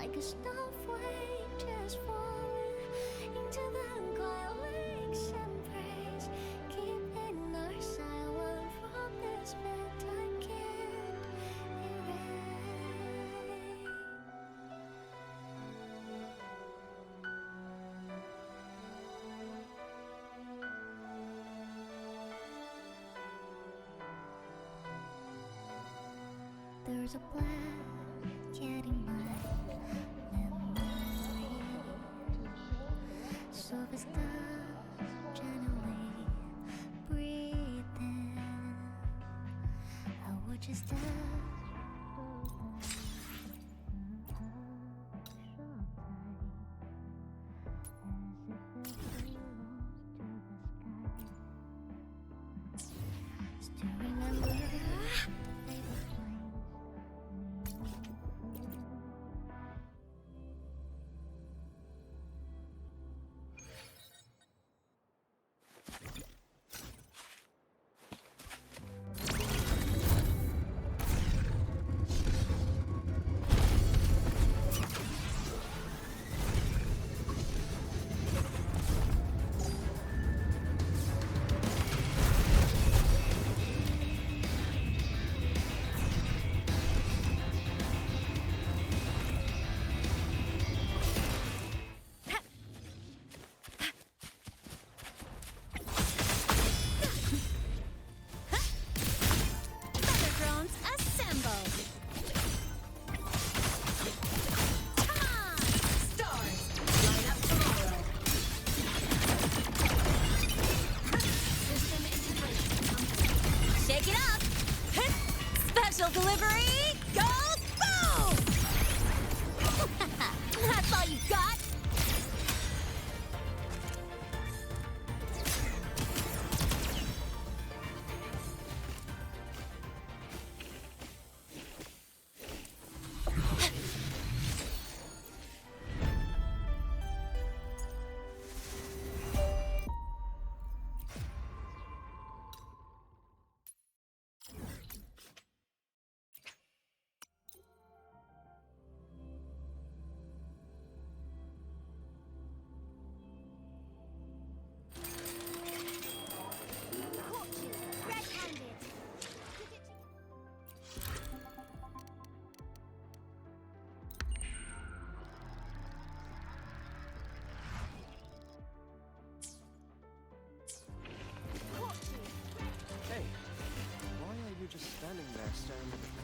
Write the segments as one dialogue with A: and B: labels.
A: like a snowflake just falling into the unquiet lakes embrace, keeping our silence from this bed I can't erase. There's a blanket in my memory, so if it's done, gently breathe in. I would just die. Still remember they were flames. Delivery, go boom! That's all you got?
B: Just standing there staring at the flames.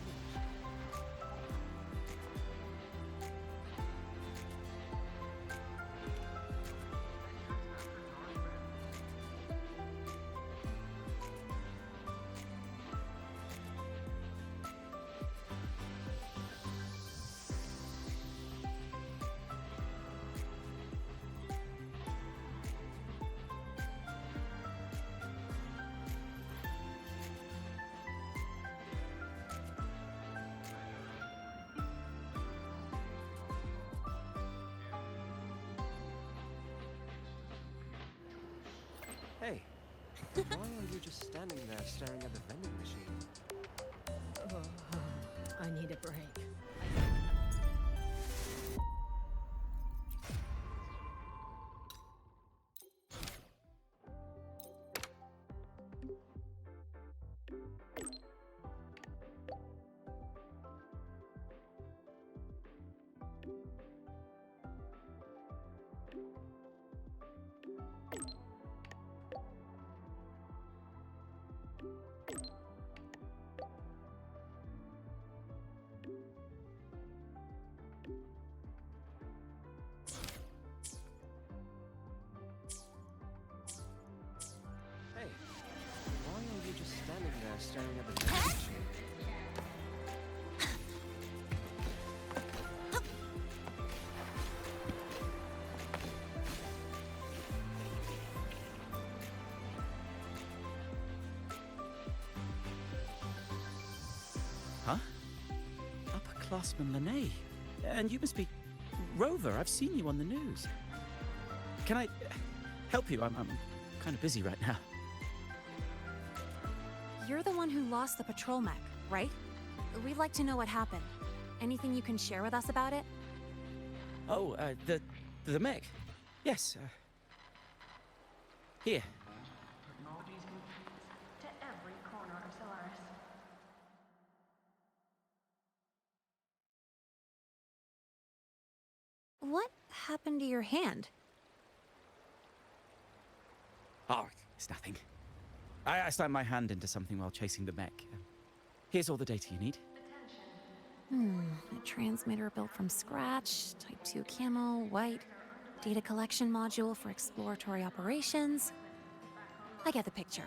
B: Hey, why are you just standing there staring at the vending machine?
C: Oh, I need a break.
B: Hey, why are you just standing there staring at the vending machine?
D: Huh? Upperclassman Lynae. And you must be Rover. I've seen you on the news. Can I help you? I'm kind of busy right now.
E: You're the one who lost the patrol mech, right? We'd like to know what happened. Anything you can share with us about it?
D: Oh, the mech. Yes. Here.
C: Technologies complete to every corner of Solaris.
E: What happened to your hand?
D: Oh, it's nothing. I slammed my hand into something while chasing the mech. Here's all the data you need.
E: A transmitter built from scratch, Type 2 camo, white, data collection module for exploratory operations. I get the picture.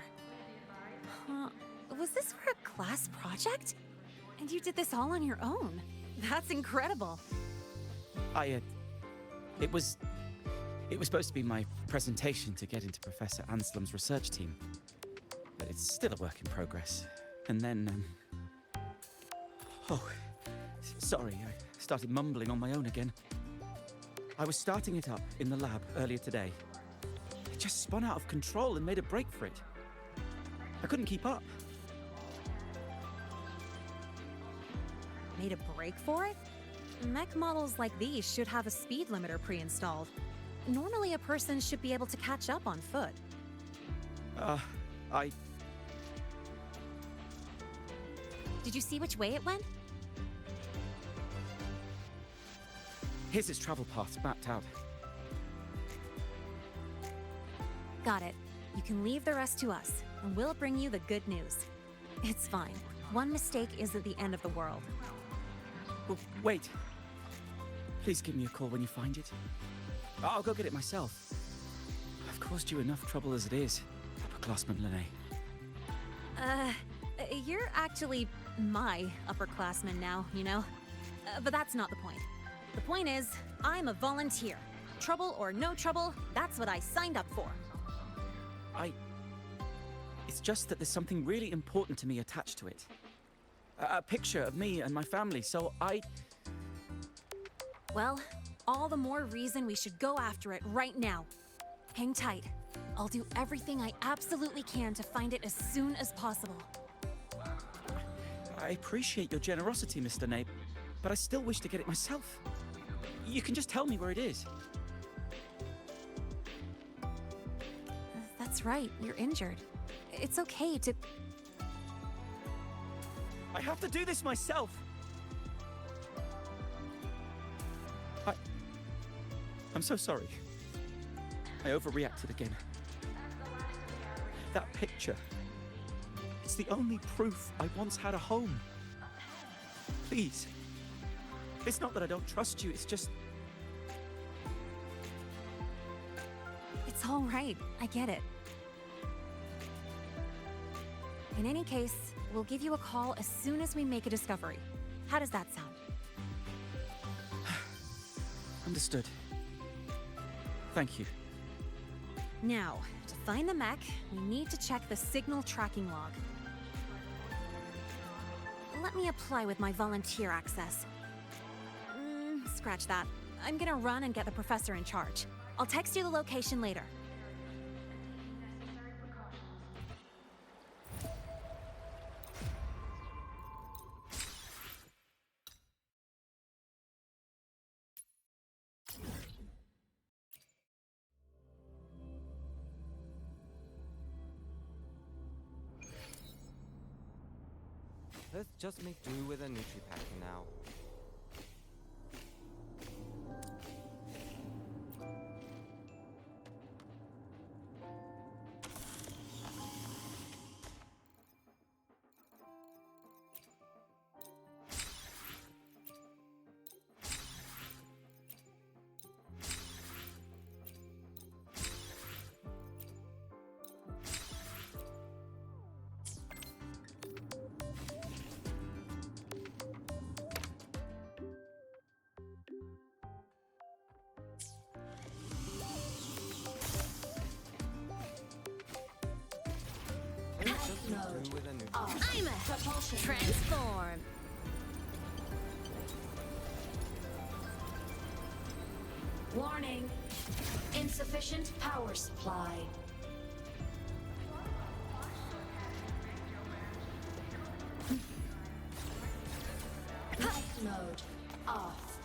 E: Huh. Was this for a class project? And you did this all on your own? That's incredible.
D: It was supposed to be my presentation to get into Professor Anselm's research team. But it's still a work in progress. And then, sorry, I started mumbling on my own again. I was starting it up in the lab earlier today. It just spun out of control and made a break for it. I couldn't keep up.
E: Made a break for it? Mech models like these should have a speed limiter pre-installed. Normally a person should be able to catch up on foot. Did you see which way it went?
D: Here's its travel paths mapped out.
E: Got it. You can leave the rest to us, and we'll bring you the good news. It's fine. One mistake isn't the end of the world.
D: Oh, wait. Please give me a call when you find it. I'll go get it myself. I've caused you enough trouble as it is, upperclassman Lynae.
E: You're actually my upperclassman now, you know? But that's not the point. The point is, I'm a volunteer. Trouble or no trouble, that's what I signed up for.
D: It's just that there's something really important to me attached to it. A picture of me and my family, so
E: Well, all the more reason we should go after it right now. Hang tight. I'll do everything I absolutely can to find it as soon as possible.
D: I appreciate your generosity, Mr. Nape, but I still wish to get it myself. You can just tell me where it is.
E: That's right, you're injured. It's okay to...
D: I have to do this myself! I'm so sorry. I overreacted again. That picture. It's the only proof I once had a home. Please. It's not that I don't trust you, it's just...
E: It's all right, I get it. In any case, we'll give you a call as soon as we make a discovery. How does that sound?
D: Understood. Thank you.
E: Now, to find the mech, we need to check the signal tracking log. Let me apply with my volunteer access. Scratch that. I'm gonna run and get the professor in charge. I'll text you the location later.
B: Let's just make do with a Nutri-Pack now.
A: Aemeath, transform. Warning, insufficient power supply. Light mode off.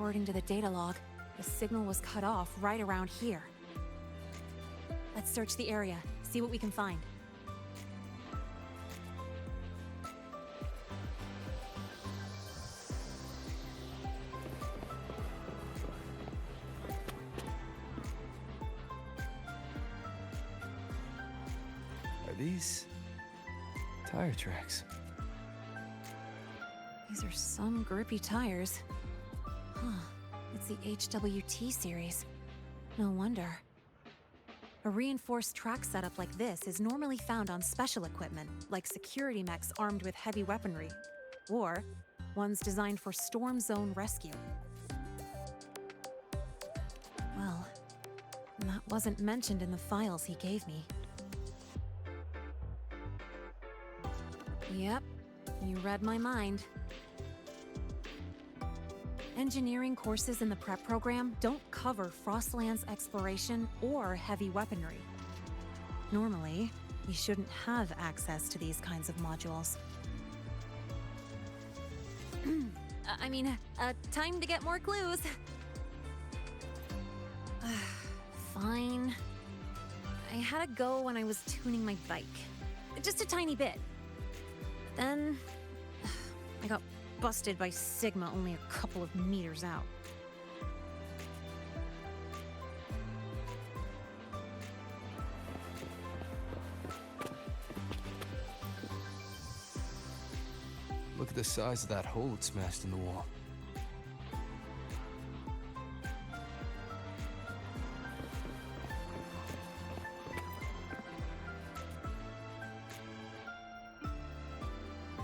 E: According to the data log, the signal was cut off right around here. Let's search the area, see what we can find.
B: Are these tire tracks?
E: These are some grippy tires. Huh. It's the HWT series. No wonder. A reinforced track setup like this is normally found on special equipment, like security mechs armed with heavy weaponry, or ones designed for storm zone rescue. Well, that wasn't mentioned in the files he gave me. Yep, you read my mind. Engineering courses in the prep program don't cover Frostland's exploration or heavy weaponry. Normally, you shouldn't have access to these kinds of modules. Time to get more clues. Fine. I had a go when I was tuning my bike. Just a tiny bit. Then, I got busted by Sigma only a couple of meters out.
B: Look at the size of that hole it smashed in the wall.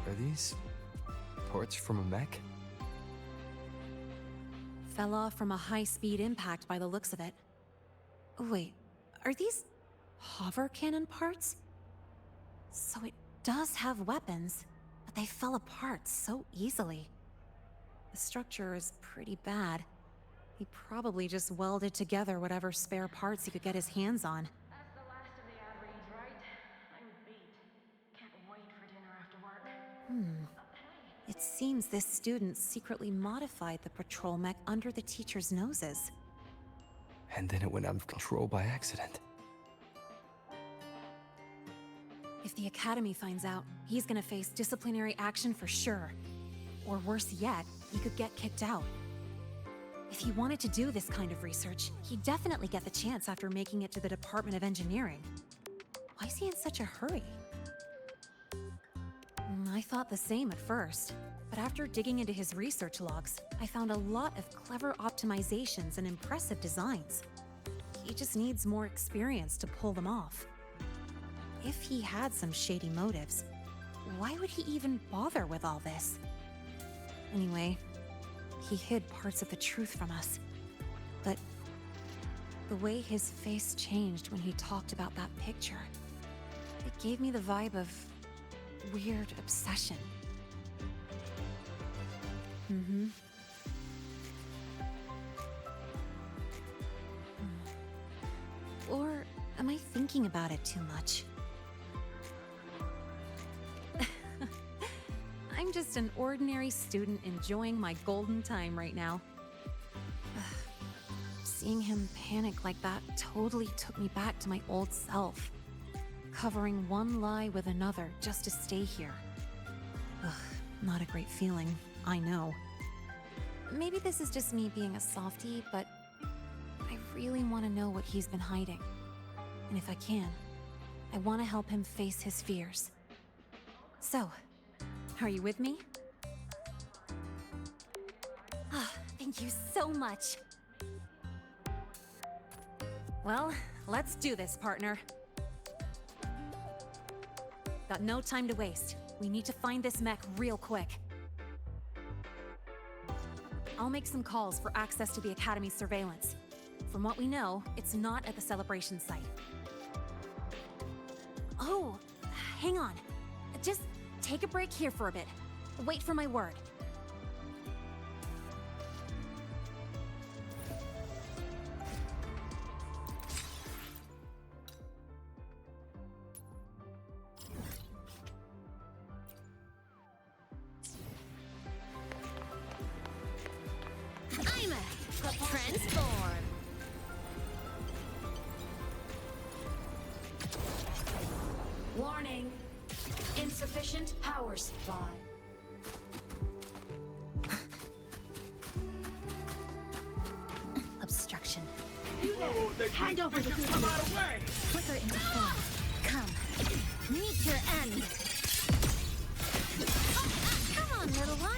B: Are these parts from a mech?
E: Fell off from a high-speed impact by the looks of it. Wait, are these hover cannon parts? So it does have weapons, but they fell apart so easily. The structure is pretty bad. He probably just welded together whatever spare parts he could get his hands on.
C: That's the last of the ad reads, right? I'm beat. Can't wait for dinner after work.
E: It seems this student secretly modified the patrol mech under the teacher's noses.
B: And then it went out of control by accident.
E: If the Academy finds out, he's gonna face disciplinary action for sure. Or worse yet, he could get kicked out. If he wanted to do this kind of research, he'd definitely get the chance after making it to the Department of Engineering. Why is he in such a hurry? I thought the same at first, but after digging into his research logs, I found a lot of clever optimizations and impressive designs. He just needs more experience to pull them off. If he had some shady motives, why would he even bother with all this? Anyway, he hid parts of the truth from us. But the way his face changed when he talked about that picture, it gave me the vibe of weird obsession. Or am I thinking about it too much? I'm just an ordinary student enjoying my golden time right now. Seeing him panic like that totally took me back to my old self, covering one lie with another just to stay here. Not a great feeling, I know. Maybe this is just me being a softie, but I really want to know what he's been hiding. And if I can, I want to help him face his fears. So, are you with me? Thank you so much. Well, let's do this, partner. Got no time to waste. We need to find this mech real quick. I'll make some calls for access to the Academy's surveillance. From what we know, it's not at the celebration site. Oh, hang on. Just take a break here for a bit. Wait for my word.
A: Aemeath!
E: Transform.
F: Warning. Insufficient power supply.
E: Obstruction.
F: Hand over the food.
E: Flicker into form. Come. Meet your end. Come on, little one.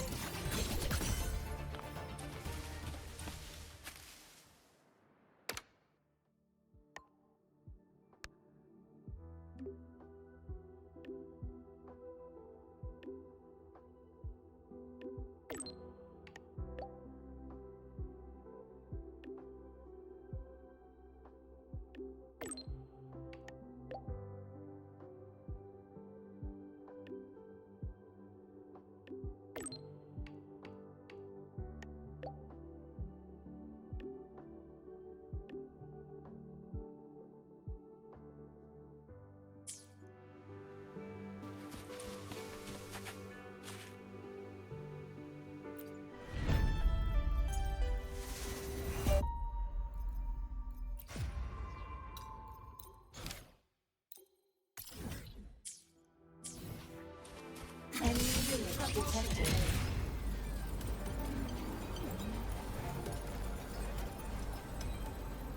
F: Detected.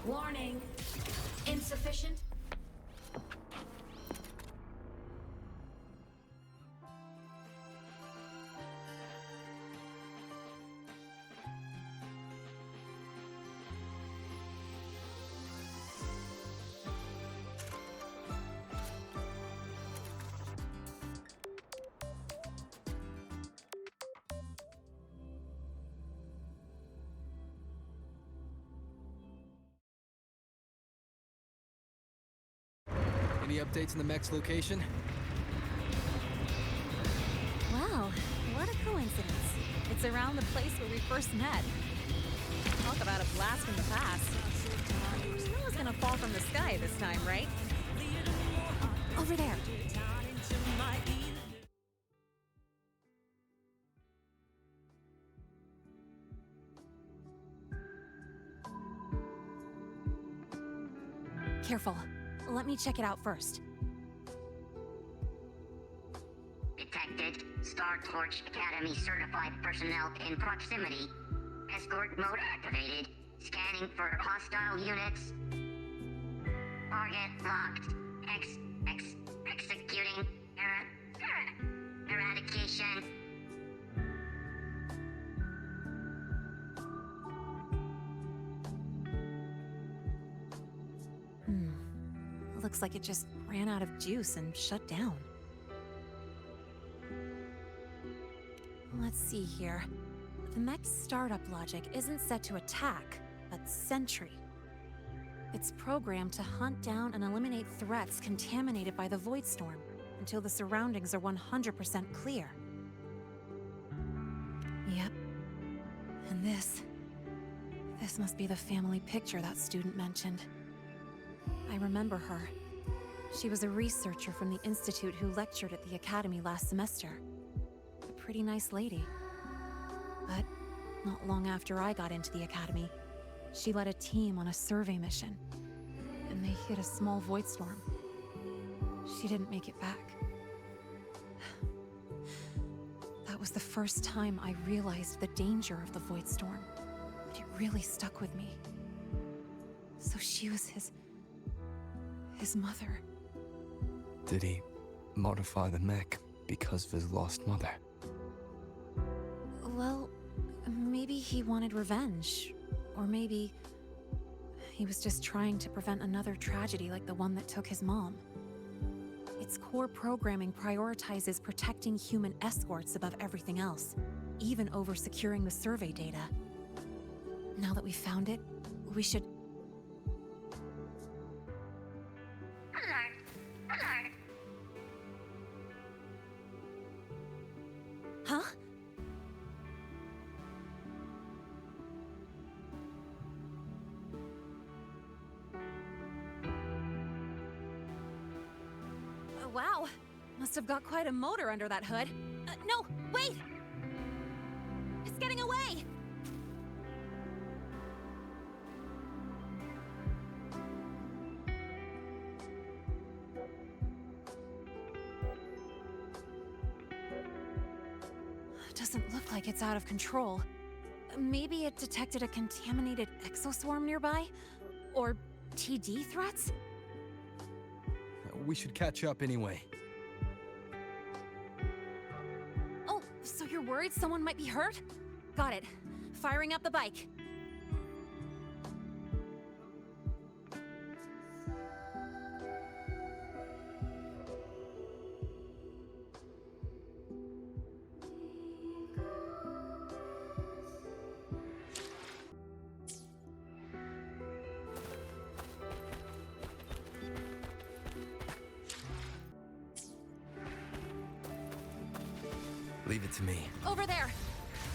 F: Warning. Insufficient.
G: Any updates on the mech's location?
E: Wow, what a coincidence. It's around the place where we first met. Talk about a blast from the past. No one's gonna fall from the sky this time, right? Over there. Careful. Let me check it out first.
H: Detected. Star Torch Academy certified personnel in proximity. Escort mode activated. Scanning for hostile units. Target locked. Executing. Eradication.
E: Looks like it just ran out of juice and shut down. Let's see here. The mech's startup logic isn't set to attack, but sentry. It's programmed to hunt down and eliminate threats contaminated by the Void Storm until the surroundings are 100% clear. Yep. And this must be the family picture that student mentioned. I remember her. She was a researcher from the Institute who lectured at the Academy last semester. A pretty nice lady. But not long after I got into the Academy, she led a team on a survey mission. And they hit a small void storm. She didn't make it back. That was the first time I realized the danger of the void storm. But it really stuck with me. So she was his mother.
I: Did he modify the mech because of his lost mother?
E: Well, maybe he wanted revenge. Or maybe he was just trying to prevent another tragedy like the one that took his mom. Its core programming prioritizes protecting human escorts above everything else, even over securing the survey data. Now that we found it, we should... Huh? Wow, must have got quite a motor under that hood. No, wait! It's getting away! Doesn't look like it's out of control. Maybe it detected a contaminated exoswarm nearby? Or TD threats?
G: We should catch up anyway.
E: Oh, so you're worried someone might be hurt? Got it. Firing up the bike.
G: Leave it to me.
E: Over there!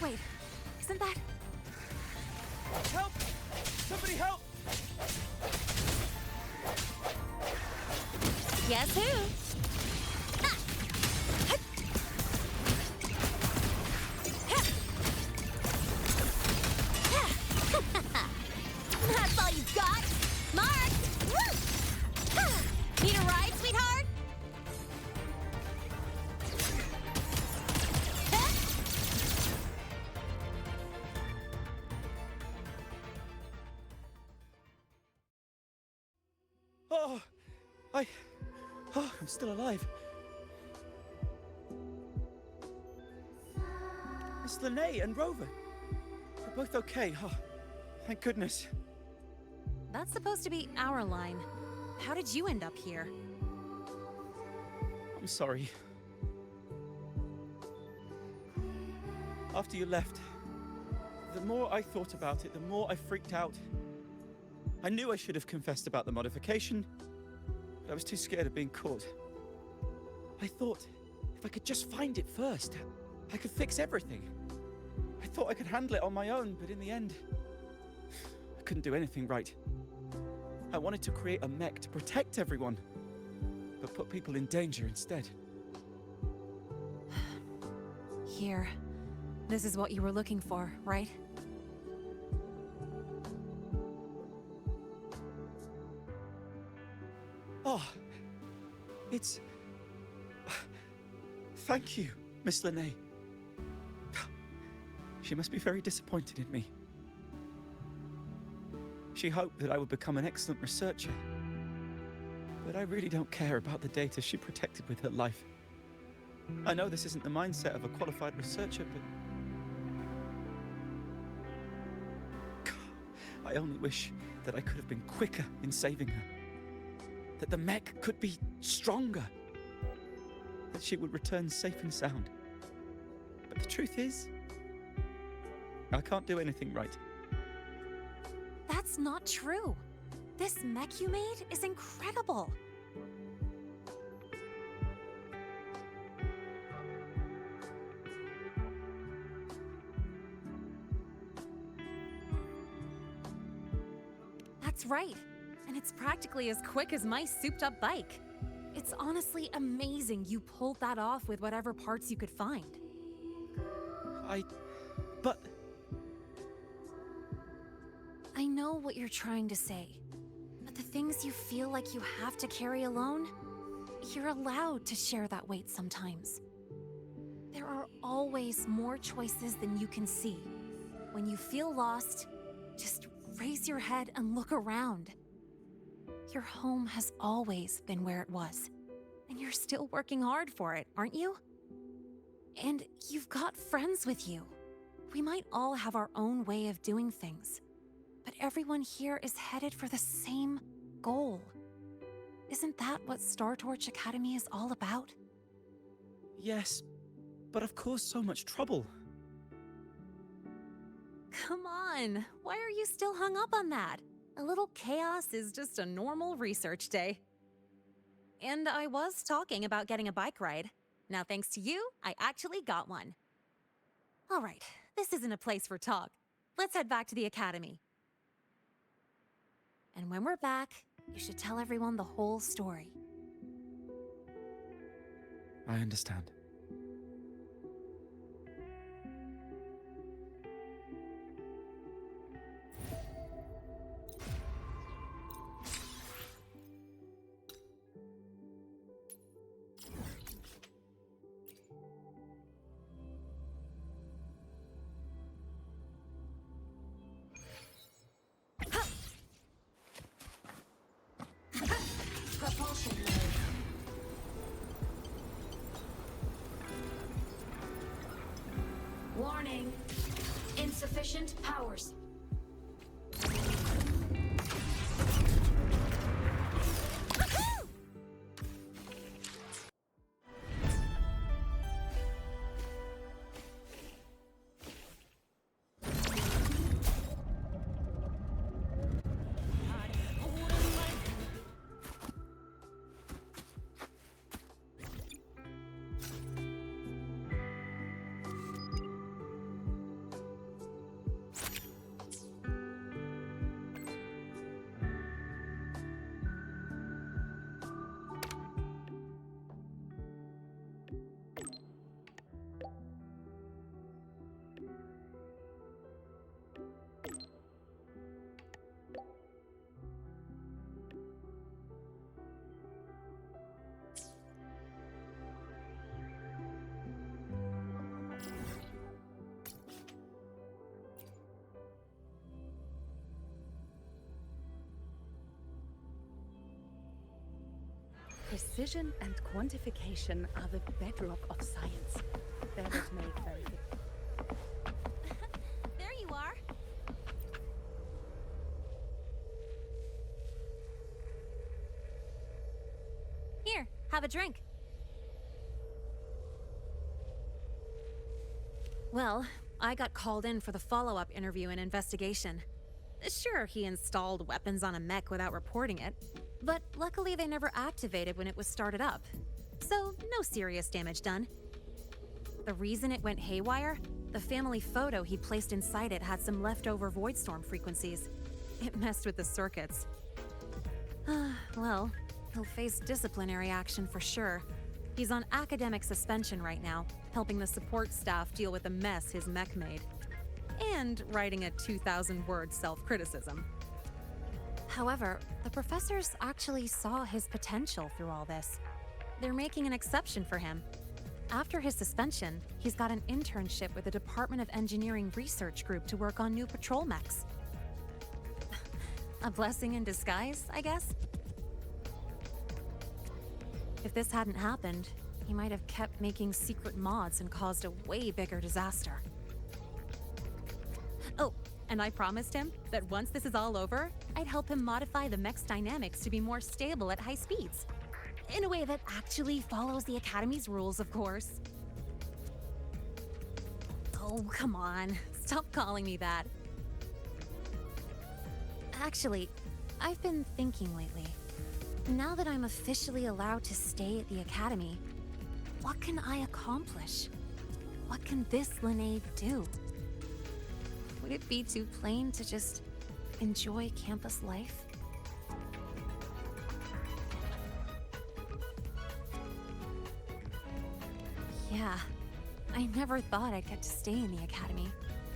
E: Wait, isn't that...
D: Help! Somebody help!
E: Guess who? Ah! Hut! Ha! That's all you've got? Mark! Woo! Ha! Need a ride, sweetheart?
D: I'm still alive. Miss Lynae and Rover. They're both okay. Oh, thank goodness.
E: That's supposed to be our line. How did you end up here?
D: I'm sorry. After you left, the more I thought about it, the more I freaked out. I knew I should have confessed about the modification, but I was too scared of being caught. I thought if I could just find it first, I could fix everything. I thought I could handle it on my own, but in the end, I couldn't do anything right. I wanted to create a mech to protect everyone, but put people in danger instead.
E: Here. This is what you were looking for, right?
D: Oh, it's... Thank you, Miss Lynae. She must be very disappointed in me. She hoped that I would become an excellent researcher. But I really don't care about the data she protected with her life. I know this isn't the mindset of a qualified researcher, but... I only wish that I could have been quicker in saving her. That the mech could be stronger. That she would return safe and sound. But the truth is, I can't do anything right.
E: That's not true. This mech you made is incredible. That's right. And it's practically as quick as my souped-up bike. It's honestly amazing you pulled that off with whatever parts you could find.
D: But...
E: I know what you're trying to say, but the things you feel like you have to carry alone, you're allowed to share that weight sometimes. There are always more choices than you can see. When you feel lost, just raise your head and look around. Your home has always been where it was, and you're still working hard for it, aren't you? And you've got friends with you. We might all have our own way of doing things, but everyone here is headed for the same goal. Isn't that what Star Torch Academy is all about?
D: Yes, but of course so much trouble.
E: Come on, why are you still hung up on that? A little chaos is just a normal research day. And I was talking about getting a bike ride. Now thanks to you, I actually got one. All right, this isn't a place for talk. Let's head back to the academy. And when we're back, you should tell everyone the whole story.
D: I understand.
F: Insufficient powers.
J: Precision and quantification are the bedrock of science. They're what make very
E: There you are. Here, have a drink. Well, I got called in for the follow-up interview and investigation. Sure, he installed weapons on a mech without reporting it, but luckily they never activated when it was started up. So, no serious damage done. The reason it went haywire? The family photo he placed inside it had some leftover void storm frequencies. It messed with the circuits. Well, he'll face disciplinary action for sure. He's on academic suspension right now, helping the support staff deal with the mess his mech made. And writing a 2,000-word self-criticism. However, the professors actually saw his potential through all this. They're making an exception for him. After his suspension, he's got an internship with the Department of Engineering Research Group to work on new patrol mechs. A blessing in disguise, I guess? If this hadn't happened, he might have kept making secret mods and caused a way bigger disaster. Oh, and I promised him that once this is all over, I'd help him modify the mech's dynamics to be more stable at high speeds. In a way that actually follows the Academy's rules, of course. Oh, come on. Stop calling me that. Actually, I've been thinking lately. Now that I'm officially allowed to stay at the Academy, what can I accomplish? What can this Lynae do? Would it be too plain to just enjoy campus life? Yeah, I never thought I'd get to stay in the Academy,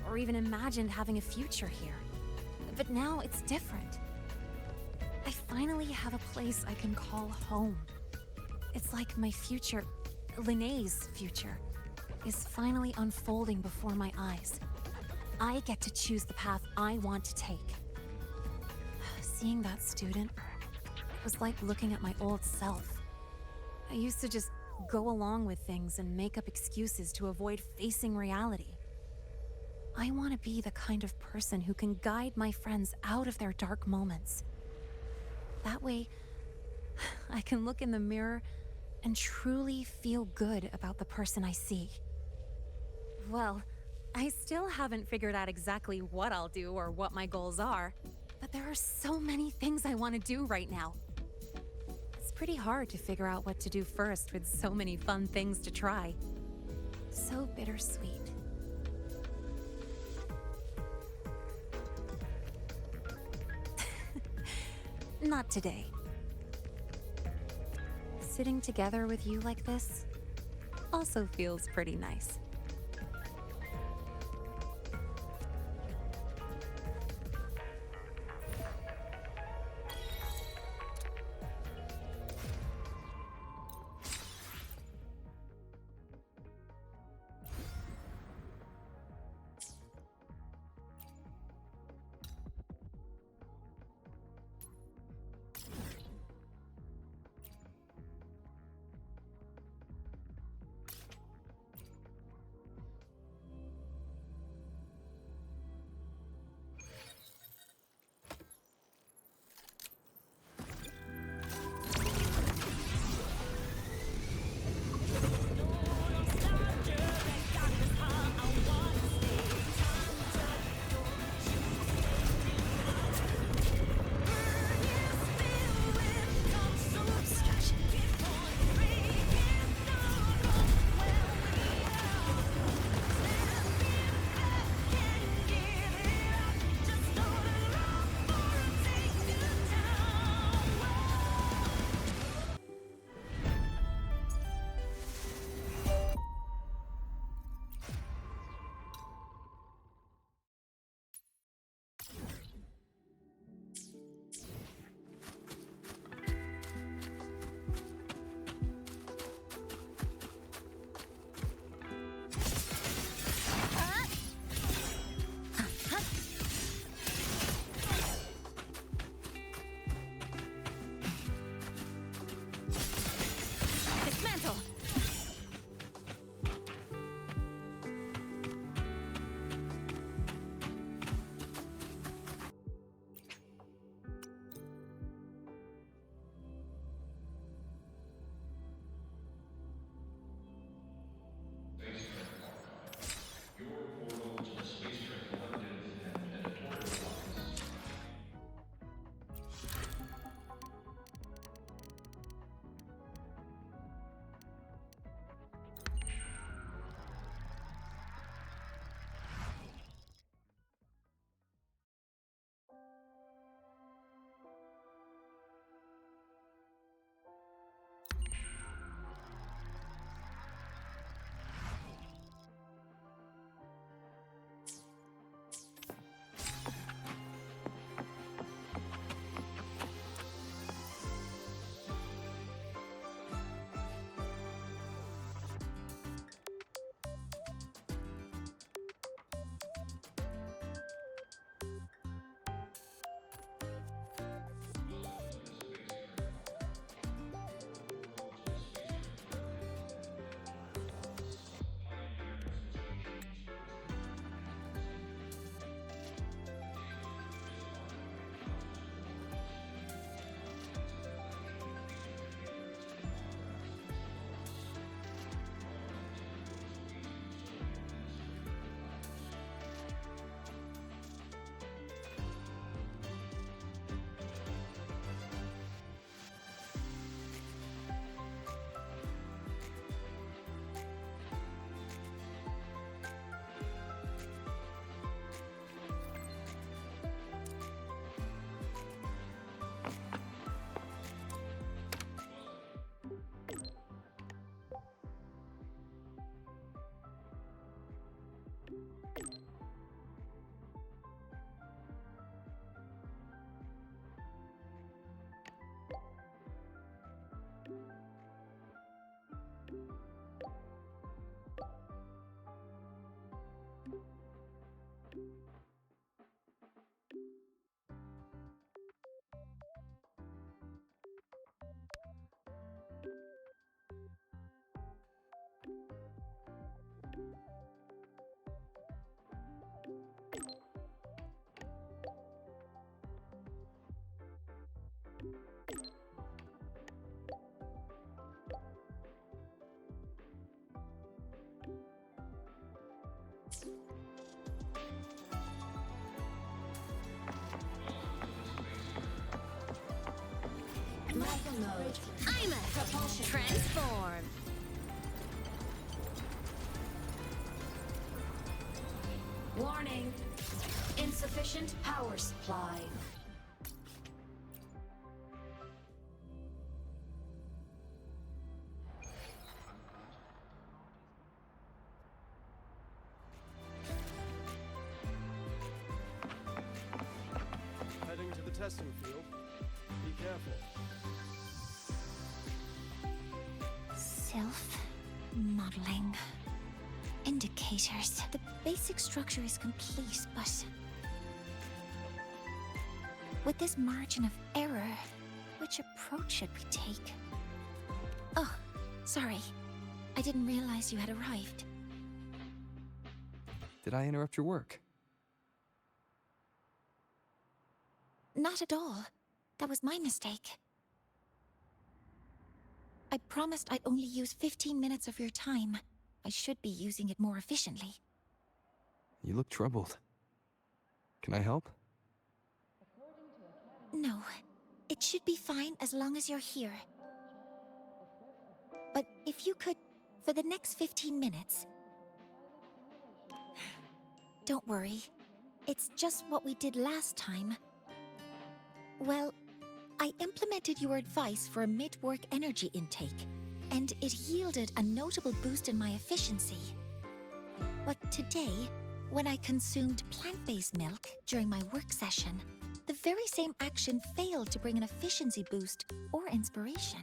E: or even imagined having a future here. But now it's different. I finally have a place I can call home. It's like my future, Lynae's future, is finally unfolding before my eyes. I get to choose the path I want to take. Seeing that student was like looking at my old self. I used to just go along with things and make up excuses to avoid facing reality. I want to be the kind of person who can guide my friends out of their dark moments. That way, I can look in the mirror and truly feel good about the person I see. Well, I still haven't figured out exactly what I'll do or what my goals are, but there are so many things I want to do right now. It's pretty hard to figure out what to do first with so many fun things to try. So bittersweet. Not today. Sitting together with you like this also feels pretty nice.
F: mode.
E: I'm a
F: Propulsion.
E: transform.
F: Warning. Insufficient power supply.
B: Heading to the testing field. Be careful.
E: Sylph modeling. Indicators. The basic structure is complete, but with this margin of error, which approach should we take? Oh, sorry. I didn't realize you had arrived.
I: Did I interrupt your work?
E: Not at all. That was my mistake. I promised I'd only use 15 minutes of your time. I should be using it more efficiently.
I: You look troubled. Can I help?
E: No. It should be fine as long as you're here. But if you could, for the next 15 minutes... Don't worry. It's just what we did last time. Well, I implemented your advice for a mid-work energy intake, and it yielded a notable boost in my efficiency. But today, when I consumed plant-based milk during my work session, the very same action failed to bring an efficiency boost or inspiration.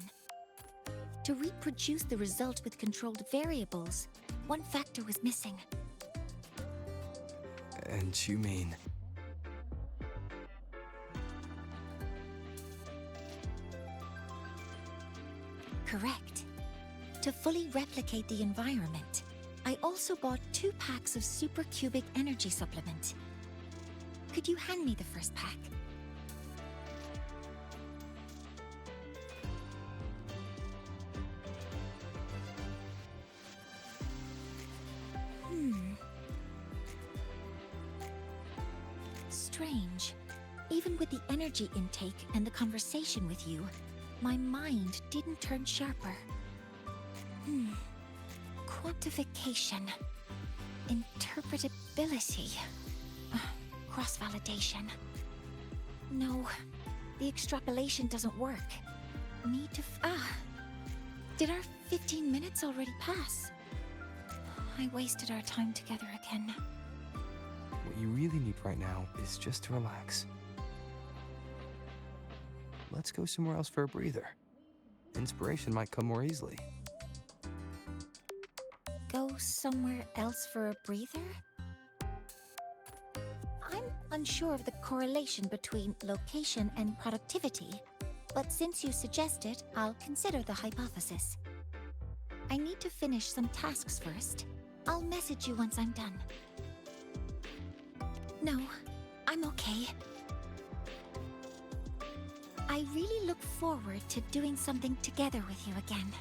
E: To reproduce the result with controlled variables, one factor was missing.
I: And you mean...
E: Correct. To fully replicate the environment, I also bought 2 packs of supercubic energy supplement. Could you hand me the first pack? Strange. Even with the energy intake and the conversation with you, my mind didn't turn sharper. Quantification. Interpretability. Cross-validation. No, the extrapolation doesn't work. Need to did our 15 minutes already pass? I wasted our time together again.
I: What you really need right now is just to relax. Let's go somewhere else for a breather. Inspiration might come more easily.
E: Go somewhere else for a breather? I'm unsure of the correlation between location and productivity, but since you suggest it, I'll consider the hypothesis. I need to finish some tasks first. I'll message you once I'm done. No, I'm okay. I really look forward to doing something together with you again.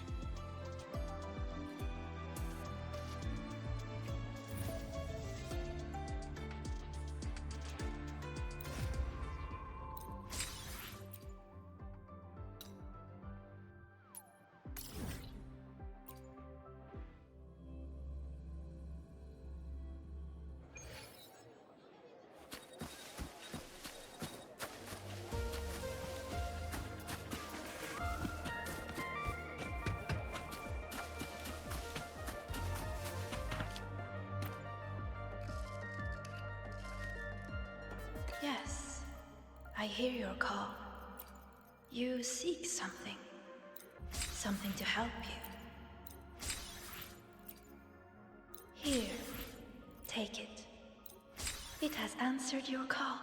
C: Yes, I hear your call. You seek something. Something to help you. Here, take it. It has answered your call.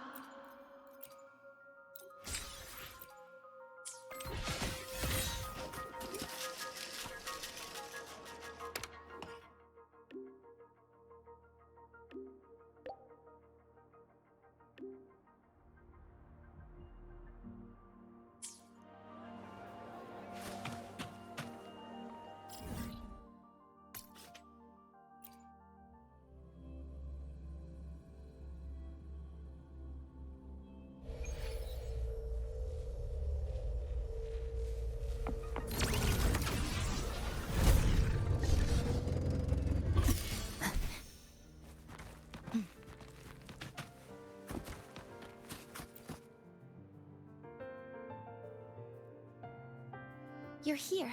E: you're here.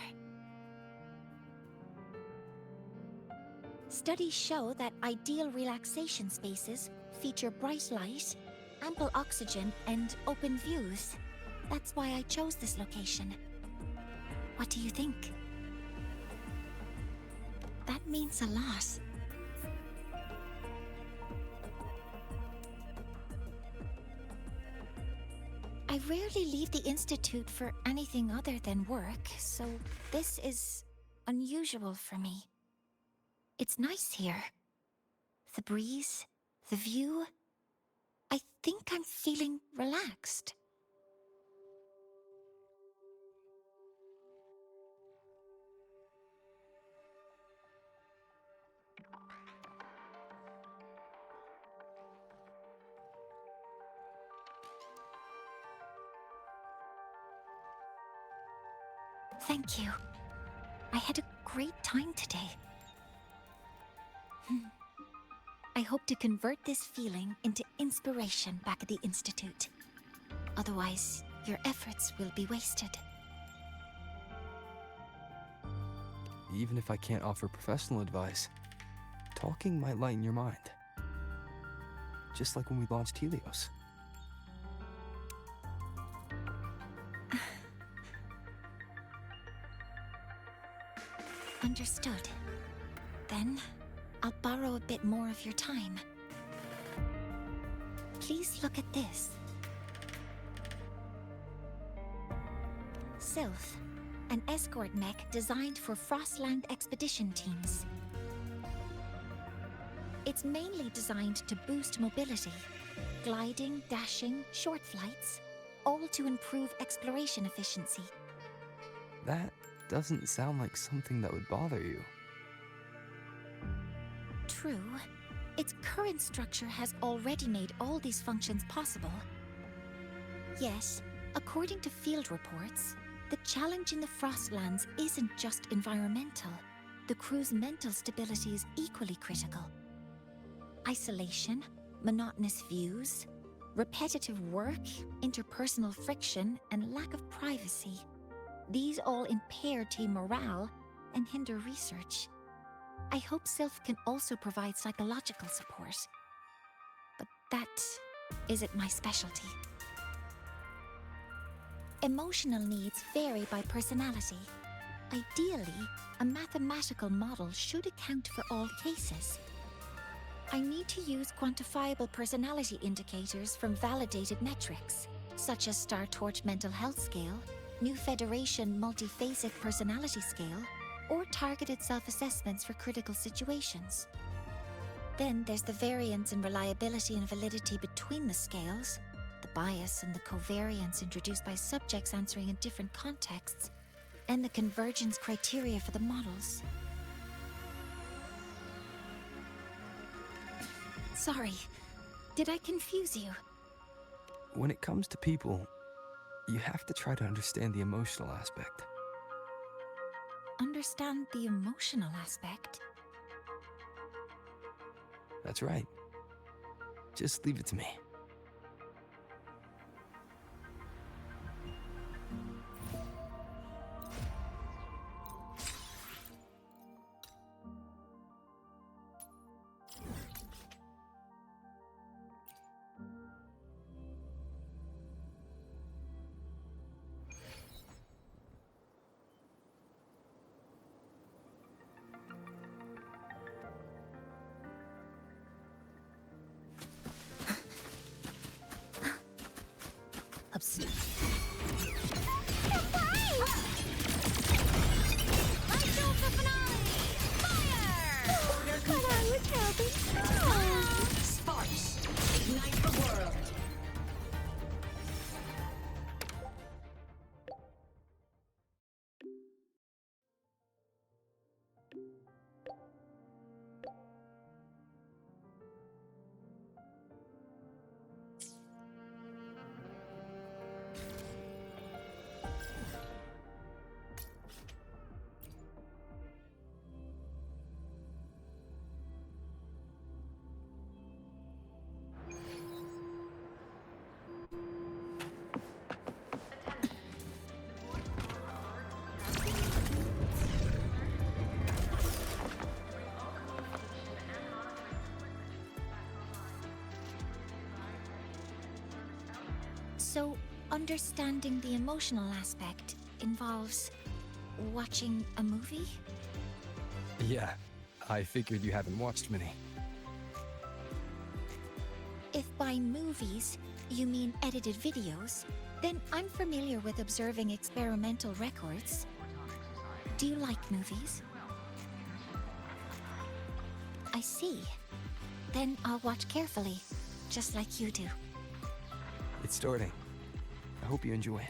E: Studies show that ideal relaxation spaces feature bright light, ample oxygen, and open views. That's why I chose this location. What do you think? That means a lot. I rarely leave the Institute for anything other than work, so this is unusual for me. It's nice here. The breeze, the view. I think I'm feeling relaxed. Thank you. I had a great time today. I hope to convert this feeling into inspiration back at the Institute. Otherwise, your efforts will be wasted.
I: Even if I can't offer professional advice, talking might lighten your mind. Just like when we launched Helios.
E: Understood. Then, I'll borrow a bit more of your time. Please look at this. Sylph, an escort mech designed for Frostland expedition teams. It's mainly designed to boost mobility, gliding, dashing, short flights, all to improve exploration efficiency.
I: That doesn't sound like something that would bother you.
E: True. Its current structure has already made all these functions possible. Yes, according to field reports, the challenge in the Frostlands isn't just environmental. The crew's mental stability is equally critical. Isolation, monotonous views, repetitive work, interpersonal friction, and lack of privacy. These all impair team morale and hinder research. I hope Sylph can also provide psychological support. But that isn't my specialty. Emotional needs vary by personality. Ideally, a mathematical model should account for all cases. I need to use quantifiable personality indicators from validated metrics, such as Star Torch Mental Health Scale, New Federation Multiphasic Personality Scale, or targeted self-assessments for critical situations. Then there's the variance in reliability and validity between the scales, the bias and the covariance introduced by subjects answering in different contexts, and the convergence criteria for the models. Sorry, did I confuse you?
I: When it comes to people, you have to try to understand the emotional aspect.
E: Understand the emotional aspect?
I: That's right. Just leave it to me.
E: Upstairs.
F: Sparks, ignite the world.
A: So, understanding the emotional aspect involves watching a movie?
I: Yeah, I figured you haven't watched many.
A: If by movies you mean edited videos, then I'm familiar with observing experimental records. Do you like movies? I see. Then I'll watch carefully, just like you do.
I: It's starting. I hope you enjoy it.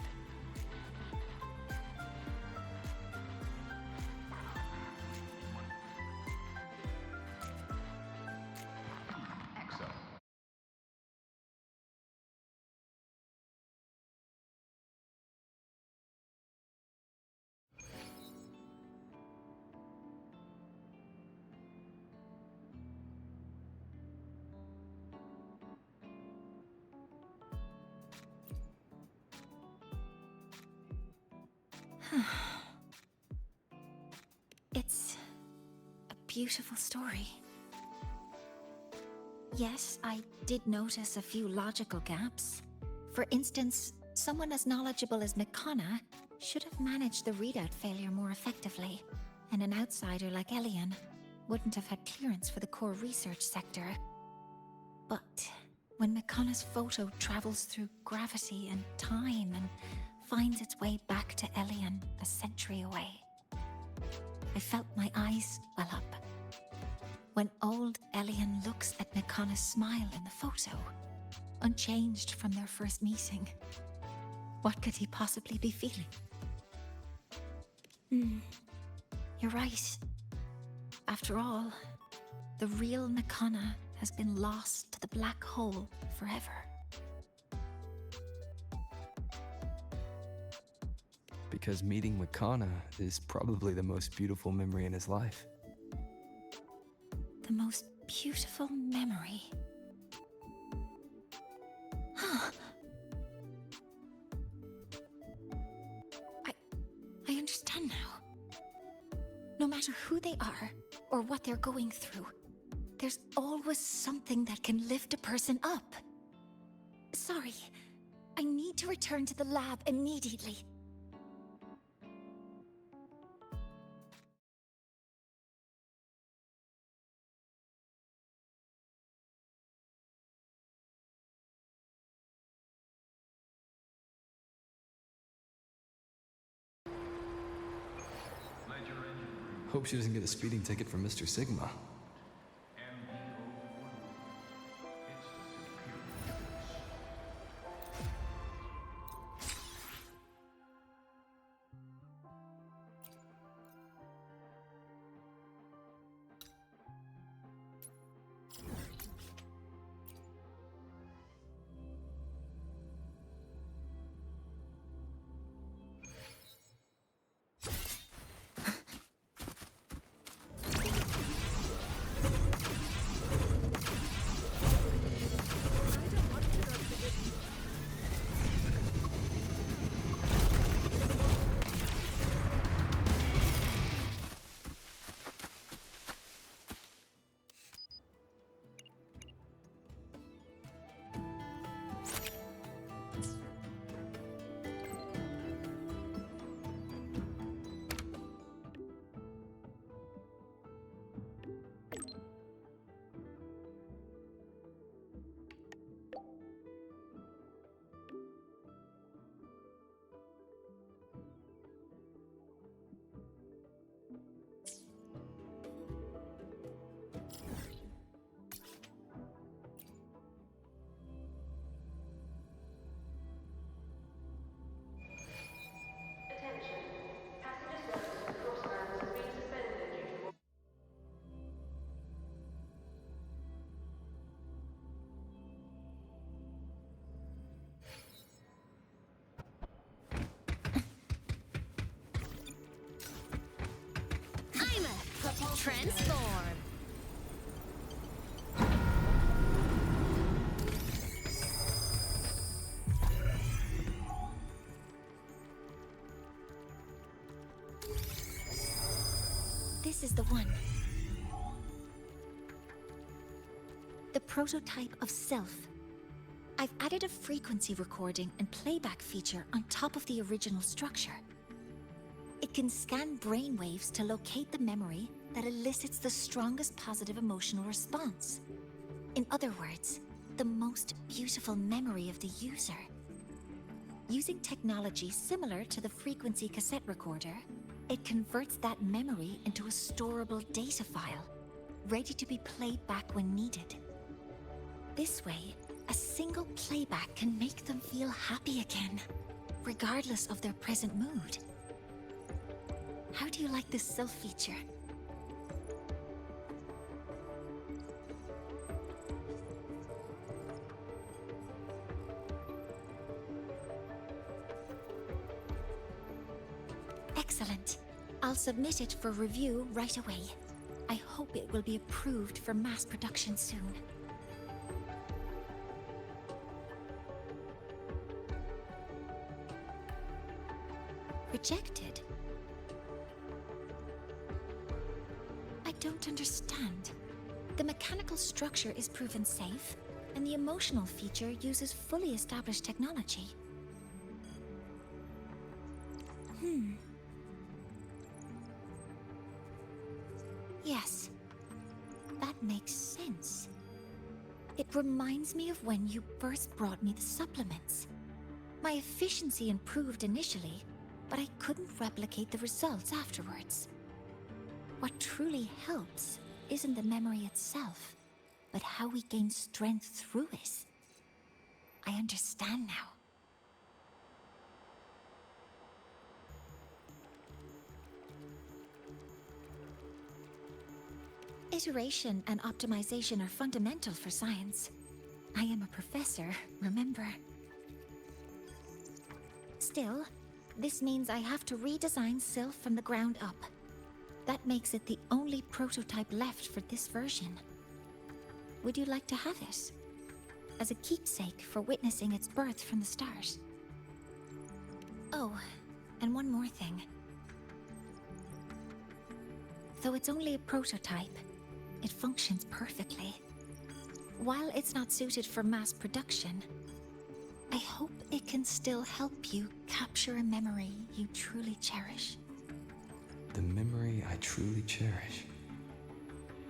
A: It's a beautiful story. Yes, I did notice a few logical gaps. For instance, someone as knowledgeable as Mikana should have managed the readout failure more effectively, and an outsider like Elian wouldn't have had clearance for the core research sector. But when Mikana's photo travels through gravity and time and finds its way back to Elian a century away, I felt my eyes well up. When old Elian looks at Mikana's smile in the photo, unchanged from their first meeting, what could he possibly be feeling? You're right. After all, the real Mikana has been lost to the black hole forever.
I: Because meeting Mikana is probably the most beautiful memory in his life.
A: The most beautiful memory. I understand now. No matter who they are or what they're going through, there's always something that can lift a person up. Sorry, I need to return to the lab immediately.
I: Hope she doesn't get a speeding ticket from Mr. Sigma.
A: Aemeath, transform. This is the one. The prototype of Sylph.
K: I've added a frequency recording and playback feature on top of the original structure. It can scan brainwaves to locate the memory that elicits the strongest positive emotional response. In other words, the most beautiful memory of the user. Using technology similar to the frequency cassette recorder, it converts that memory into a storable data file, ready to be played back when needed. This way, a single playback can make them feel happy again, regardless of their present mood. How do you like this Sylph feature? Excellent. I'll submit it for review right away. I hope it will be approved for mass production soon. Rejected? I don't understand. The mechanical structure is proven safe, and the emotional feature uses fully established technology. Yes, that makes sense. It reminds me of when you first brought me the supplements. My efficiency improved initially, but I couldn't replicate the results afterwards. What truly helps isn't the memory itself, but how we gain strength through it. I understand now. Iteration and optimization are fundamental for science. I am a professor, remember? Still, this means I have to redesign Sylph from the ground up. That makes it the only prototype left for this version. Would you like to have it? As a keepsake for witnessing its birth from the start. Oh, and one more thing. Though it's only a prototype, it functions perfectly. While it's not suited for mass production, I hope it can still help you capture a memory you truly cherish.
I: The memory I truly cherish.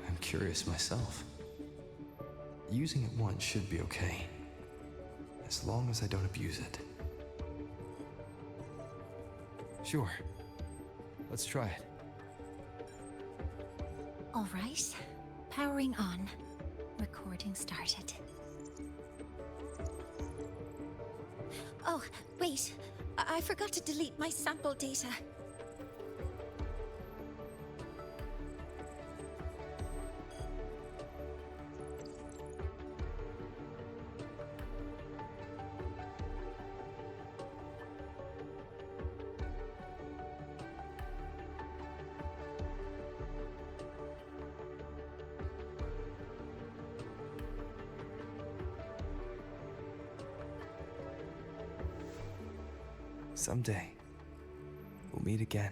I: I'm curious myself. Using it once should be okay, as long as I don't abuse it. Sure. Let's try it.
K: All right. Powering on. Recording started. Oh, wait. I forgot to delete my sample data.
I: Someday, we'll meet again.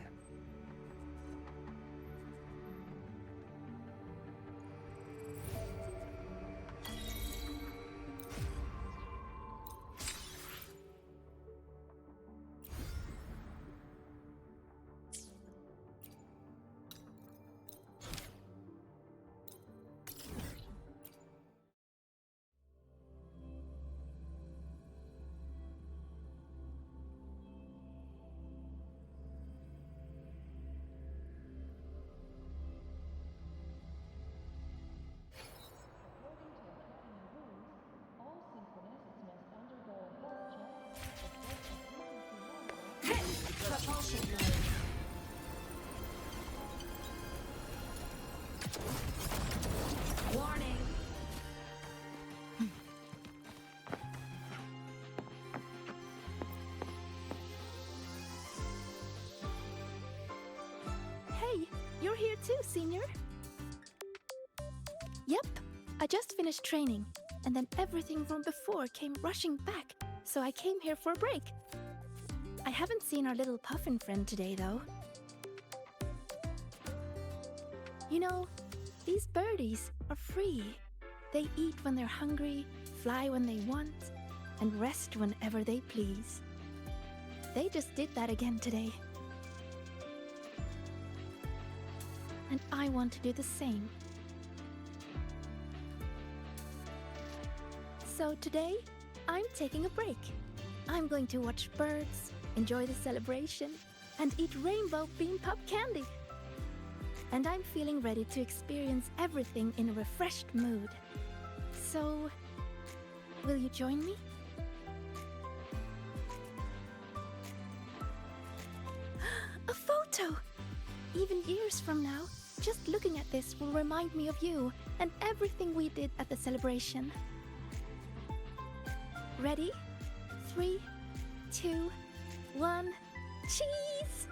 F: Warning.
L: Hey, you're here too, Senior. Yep, I just finished training, and then everything from before came rushing back, so I came here for a break. I haven't seen our little puffin friend today, though. You know, these birdies are free. They eat when they're hungry, fly when they want, and rest whenever they please. They just did that again today. And I want to do the same. So today, I'm taking a break. I'm going to watch birds, enjoy the celebration, and eat rainbow bean pop candy. And I'm feeling ready to experience everything in a refreshed mood. So, will you join me? A photo! Even years from now, just looking at this will remind me of you and everything we did at the celebration. Ready? 3, 2, 1, cheese!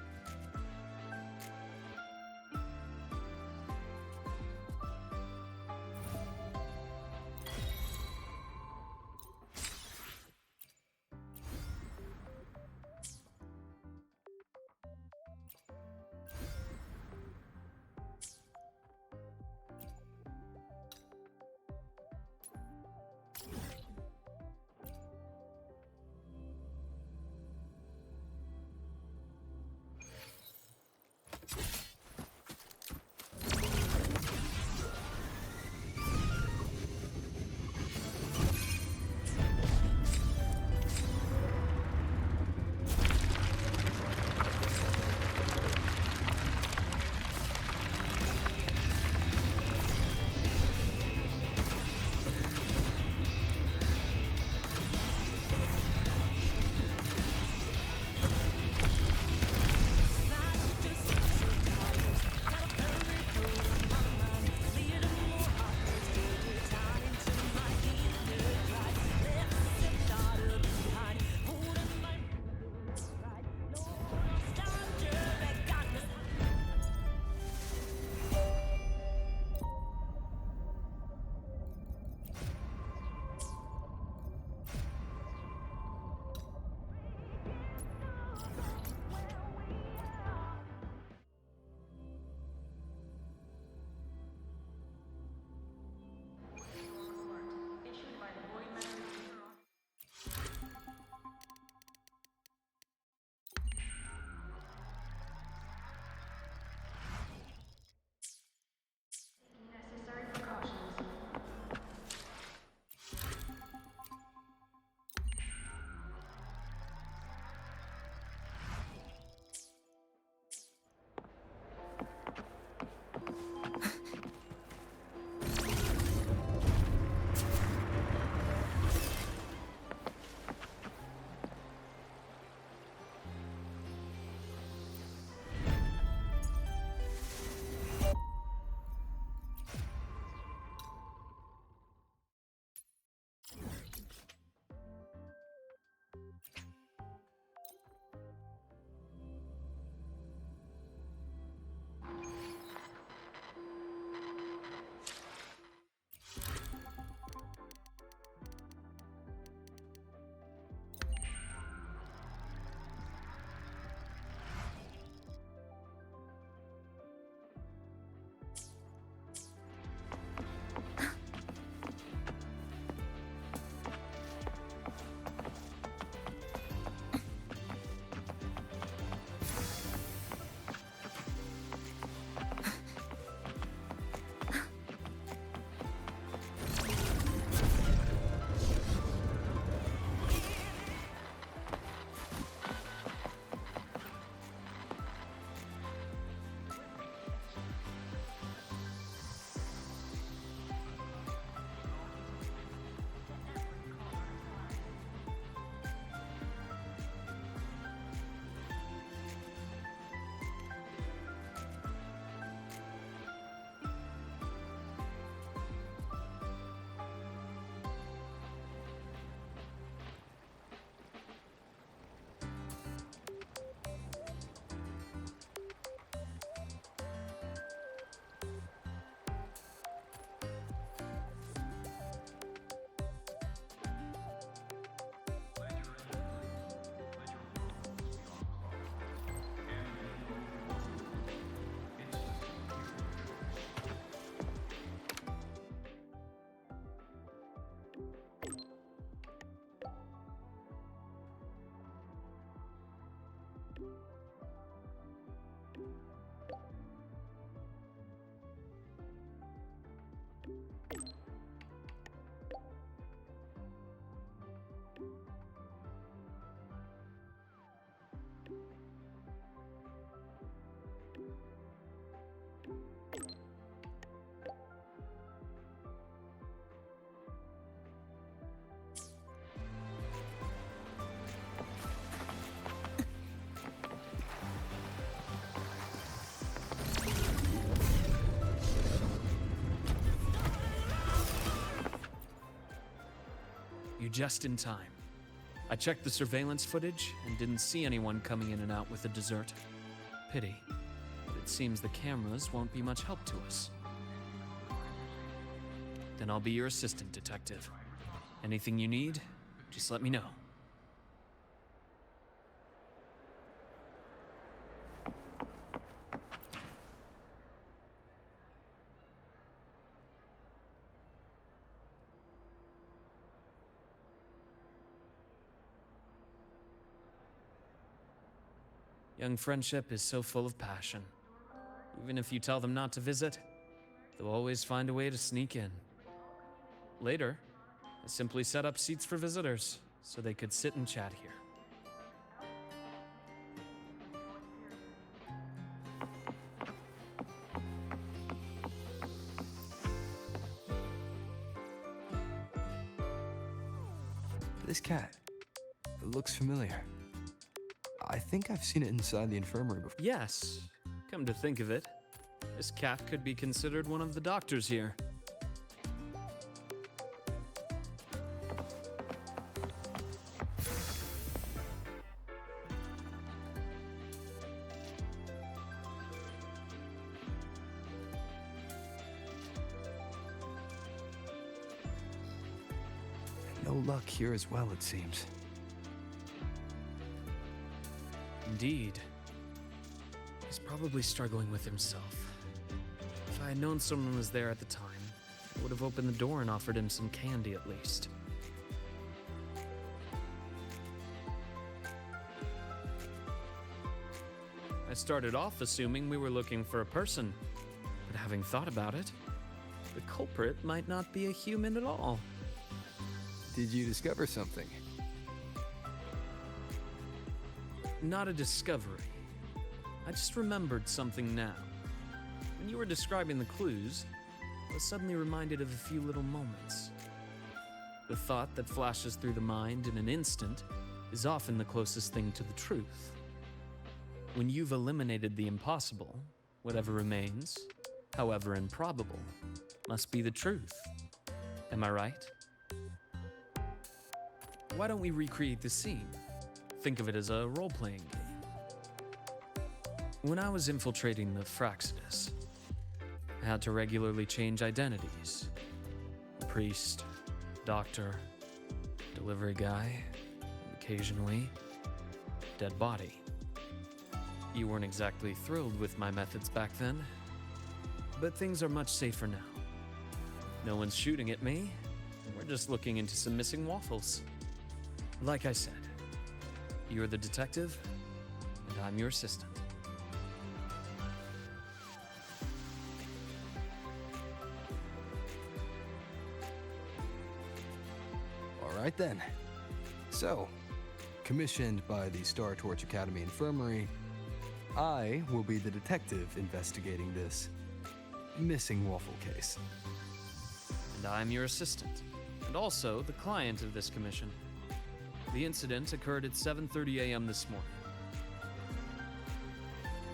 M: just in time. I checked the surveillance footage and didn't see anyone coming in and out with the dessert. Pity, but it seems the cameras won't be much help to us. Then I'll be your assistant, Detective. Anything you need, just let me know. Young friendship is so full of passion. Even if you tell them not to visit, they'll always find a way to sneak in. Later, I simply set up seats for visitors so they could sit and chat here.
I: This cat, it looks familiar. I think I've seen it inside the infirmary before.
M: Yes, come to think of it, this cat could be considered one of the doctors here.
I: No luck here as well, it seems.
M: Indeed. He's probably struggling with himself. If I had known someone was there at the time, I would have opened the door and offered him some candy at least. I started off assuming we were looking for a person, but having thought about it, the culprit might not be a human at all.
I: Did you discover something?
M: Not a discovery. I just remembered something now. When you were describing the clues, I was suddenly reminded of a few little moments. The thought that flashes through the mind in an instant is often the closest thing to the truth. When you've eliminated the impossible, whatever remains, however improbable, must be the truth. Am I right? Why don't we recreate the scene? Think of it as a role-playing game. When I was infiltrating the Fraxidus, I had to regularly change identities. Priest, doctor, delivery guy, and occasionally, dead body. You weren't exactly thrilled with my methods back then, but things are much safer now. No one's shooting at me, and we're just looking into some missing waffles. Like I said, you're the detective, and I'm your assistant.
I: All right then. So, commissioned by the Star Torch Academy Infirmary, I will be the detective investigating this missing waffle case.
M: And I'm your assistant, and also the client of this commission. The incident occurred at 7:30 a.m. this morning.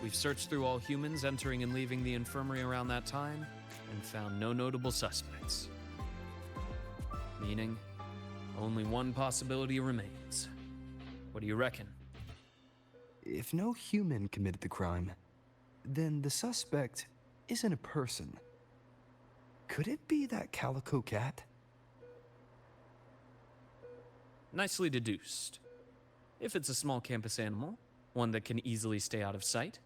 M: We've searched through all humans entering and leaving the infirmary around that time and found no notable suspects. Meaning, only one possibility remains. What do you reckon?
I: If no human committed the crime, then the suspect isn't a person. Could it be that calico cat?
M: Nicely deduced. If it's a small campus animal, one that can easily stay out of sight,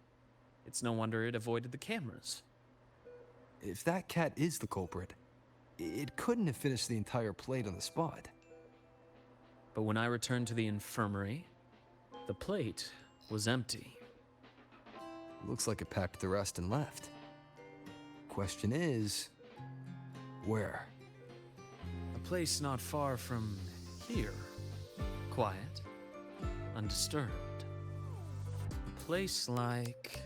M: it's no wonder it avoided the cameras.
I: If that cat is the culprit, it couldn't have finished the entire plate on the spot.
M: But when I returned to the infirmary, the plate was empty.
I: Looks like it packed the rest and left. Question is, where?
M: A place not far from here. Quiet, undisturbed. A place like...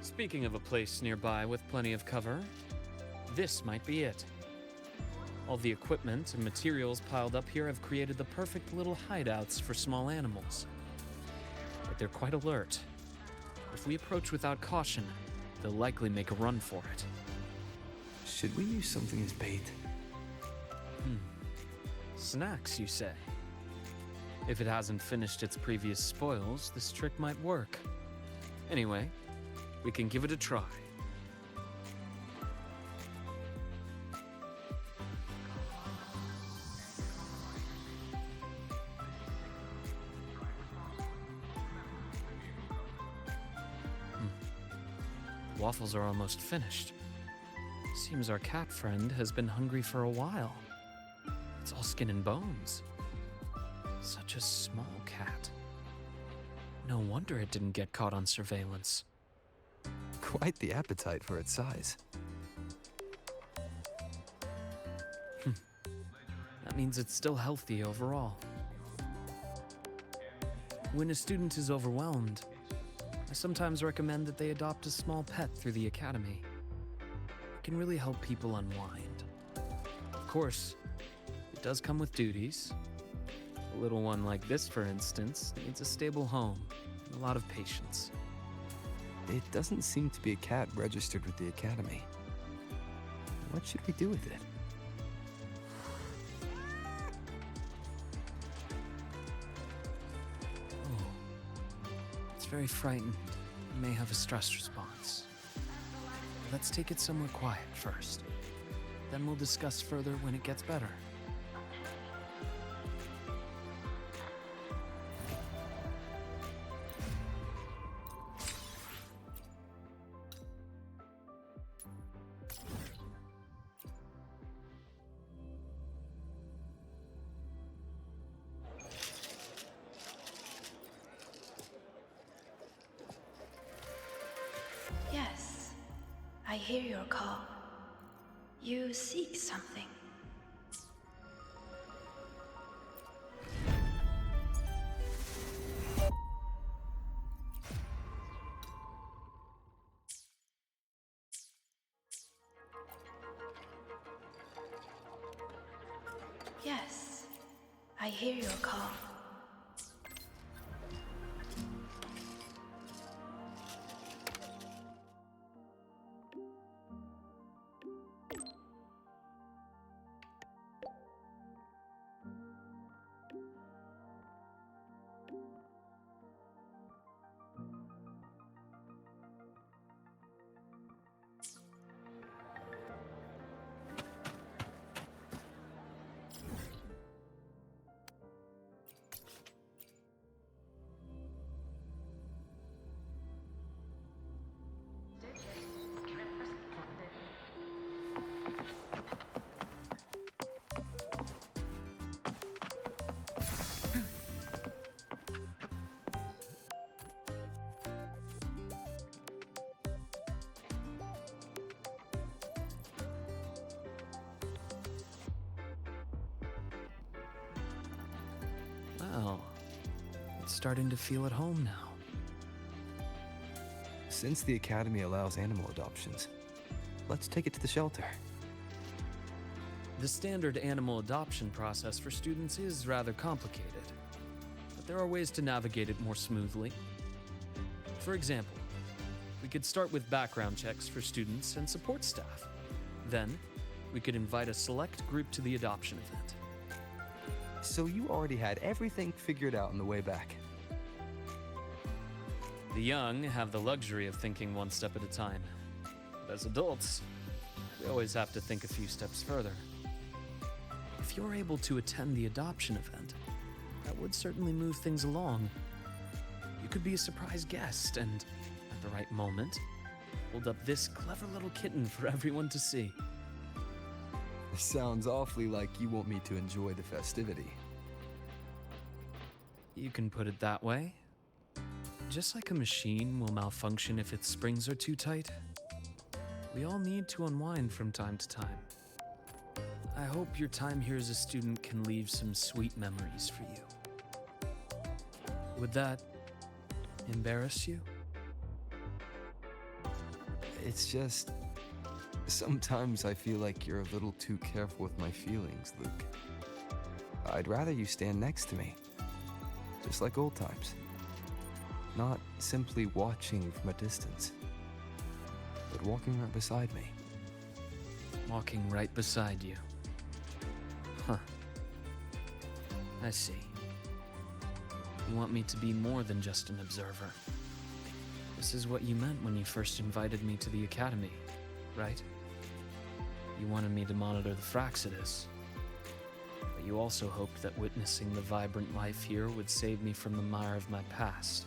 M: Speaking of a place nearby with plenty of cover, This might be it. All the equipment and materials piled up here have created the perfect little hideouts for small animals. But they're quite alert. If we approach without caution, they'll likely make a run for it.
I: Should we use something as bait?
M: Snacks, you say? If it hasn't finished its previous spoils, this trick might work. Anyway, we can give it a try. Waffles are almost finished. Seems our cat friend has been hungry for a while. It's all skin and bones. Such a small cat. No wonder it didn't get caught on surveillance.
I: Quite the appetite for its size.
M: That means it's still healthy overall. When a student is overwhelmed, I sometimes recommend that they adopt a small pet through the academy. It can really help people unwind. Of course, it does come with duties. A little one like this, for instance, needs a stable home and a lot of patience.
I: It doesn't seem to be a cat registered with the academy. What should we do with it?
M: It's very frightened. It may have a stress response. Let's take it somewhere quiet first. Then we'll discuss further when it gets better.
N: Yes, I hear your call. You seek something. Yes, I hear your call.
M: Well, it's starting to feel at home now.
I: Since the academy allows animal adoptions, let's take it to the shelter.
M: The standard animal adoption process for students is rather complicated, but there are ways to navigate it more smoothly. For example, we could start with background checks for students and support staff. Then, we could invite a select group to the adoption event.
I: So you already had everything figured out on the way back.
M: The young have the luxury of thinking one step at a time. But as adults, we always have to think a few steps further. If you're able to attend the adoption event, that would certainly move things along. You could be a surprise guest and, at the right moment, hold up this clever little kitten for everyone to see.
I: Sounds awfully like you want me to enjoy the festivity.
M: You can put it that way. Just like a machine will malfunction if its springs are too tight, we all need to unwind from time to time. I hope your time here as a student can leave some sweet memories for you. Would that embarrass you?
I: It's just... Sometimes I feel like you're a little too careful with my feelings, Luke. I'd rather you stand next to me, just like old times. Not simply watching from a distance, but walking right beside me.
M: Walking right beside you. Huh. I see. You want me to be more than just an observer. This is what you meant when you first invited me to the academy, right? You wanted me to monitor the Fraxidus, but you also hoped that witnessing the vibrant life here would save me from the mire of my past.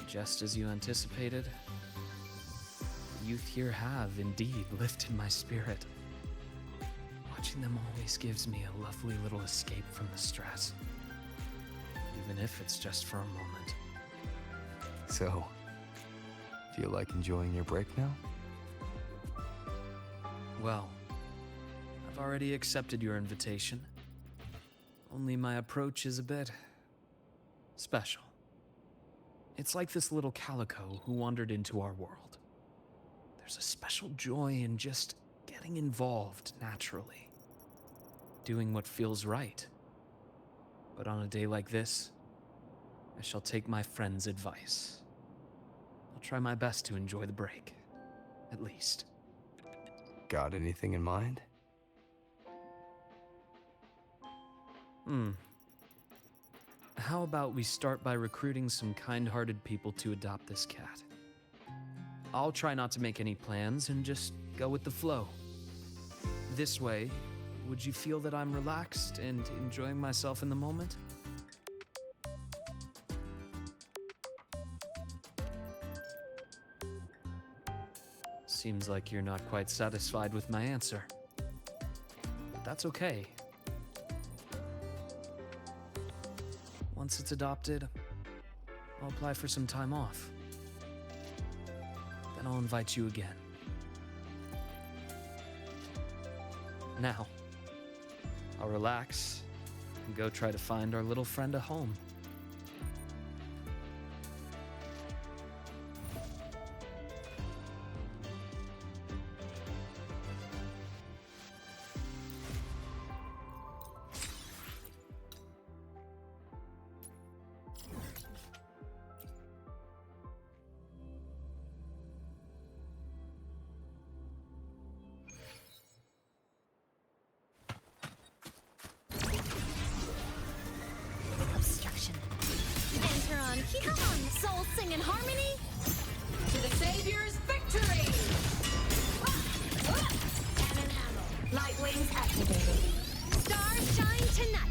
M: Just as you anticipated, the youth here have indeed lifted my spirit. Watching them always gives me a lovely little escape from the stress, even if it's just for a moment.
I: So, feel like enjoying your break now?
M: Well, I've already accepted your invitation. Only my approach is a bit special. It's like this little calico who wandered into our world. There's a special joy in just getting involved naturally, doing what feels right. But on a day like this, I shall take my friend's advice. I'll try my best to enjoy the break, at least.
I: Got anything in mind?
M: How about we start by recruiting some kind-hearted people to adopt this cat? I'll try not to make any plans and just go with the flow. This way, would you feel that I'm relaxed and enjoying myself in the moment? Seems like you're not quite satisfied with my answer. But that's okay. Once it's adopted, I'll apply for some time off. Then I'll invite you again. Now, I'll relax and go try to find our little friend a home.
E: Obstruction. Enter on. Come on, soul sing in harmony.
F: To the Savior's victory! Cannon ammo. Light wings activated.
E: Stars shine tonight.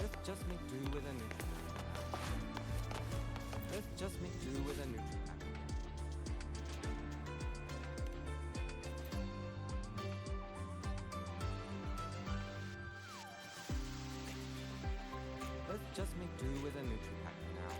B: Let's just make do with a neutral pack. Let's just make do with a neutral pack. Let's just make do with a neutral pack for now.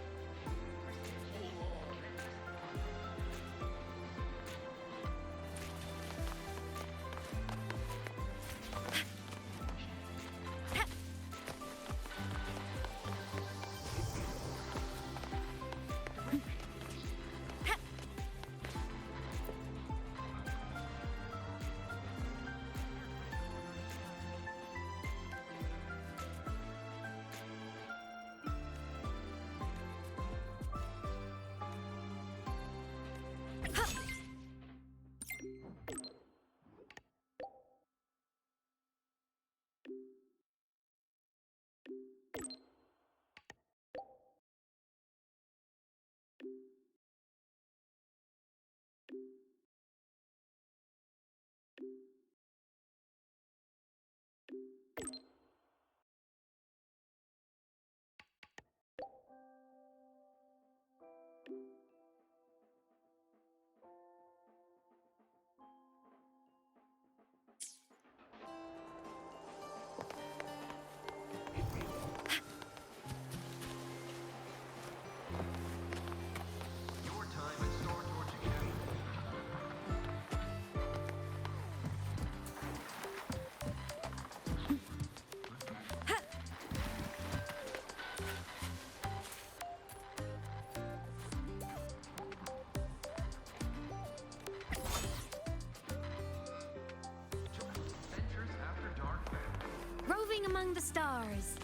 E: among the stars.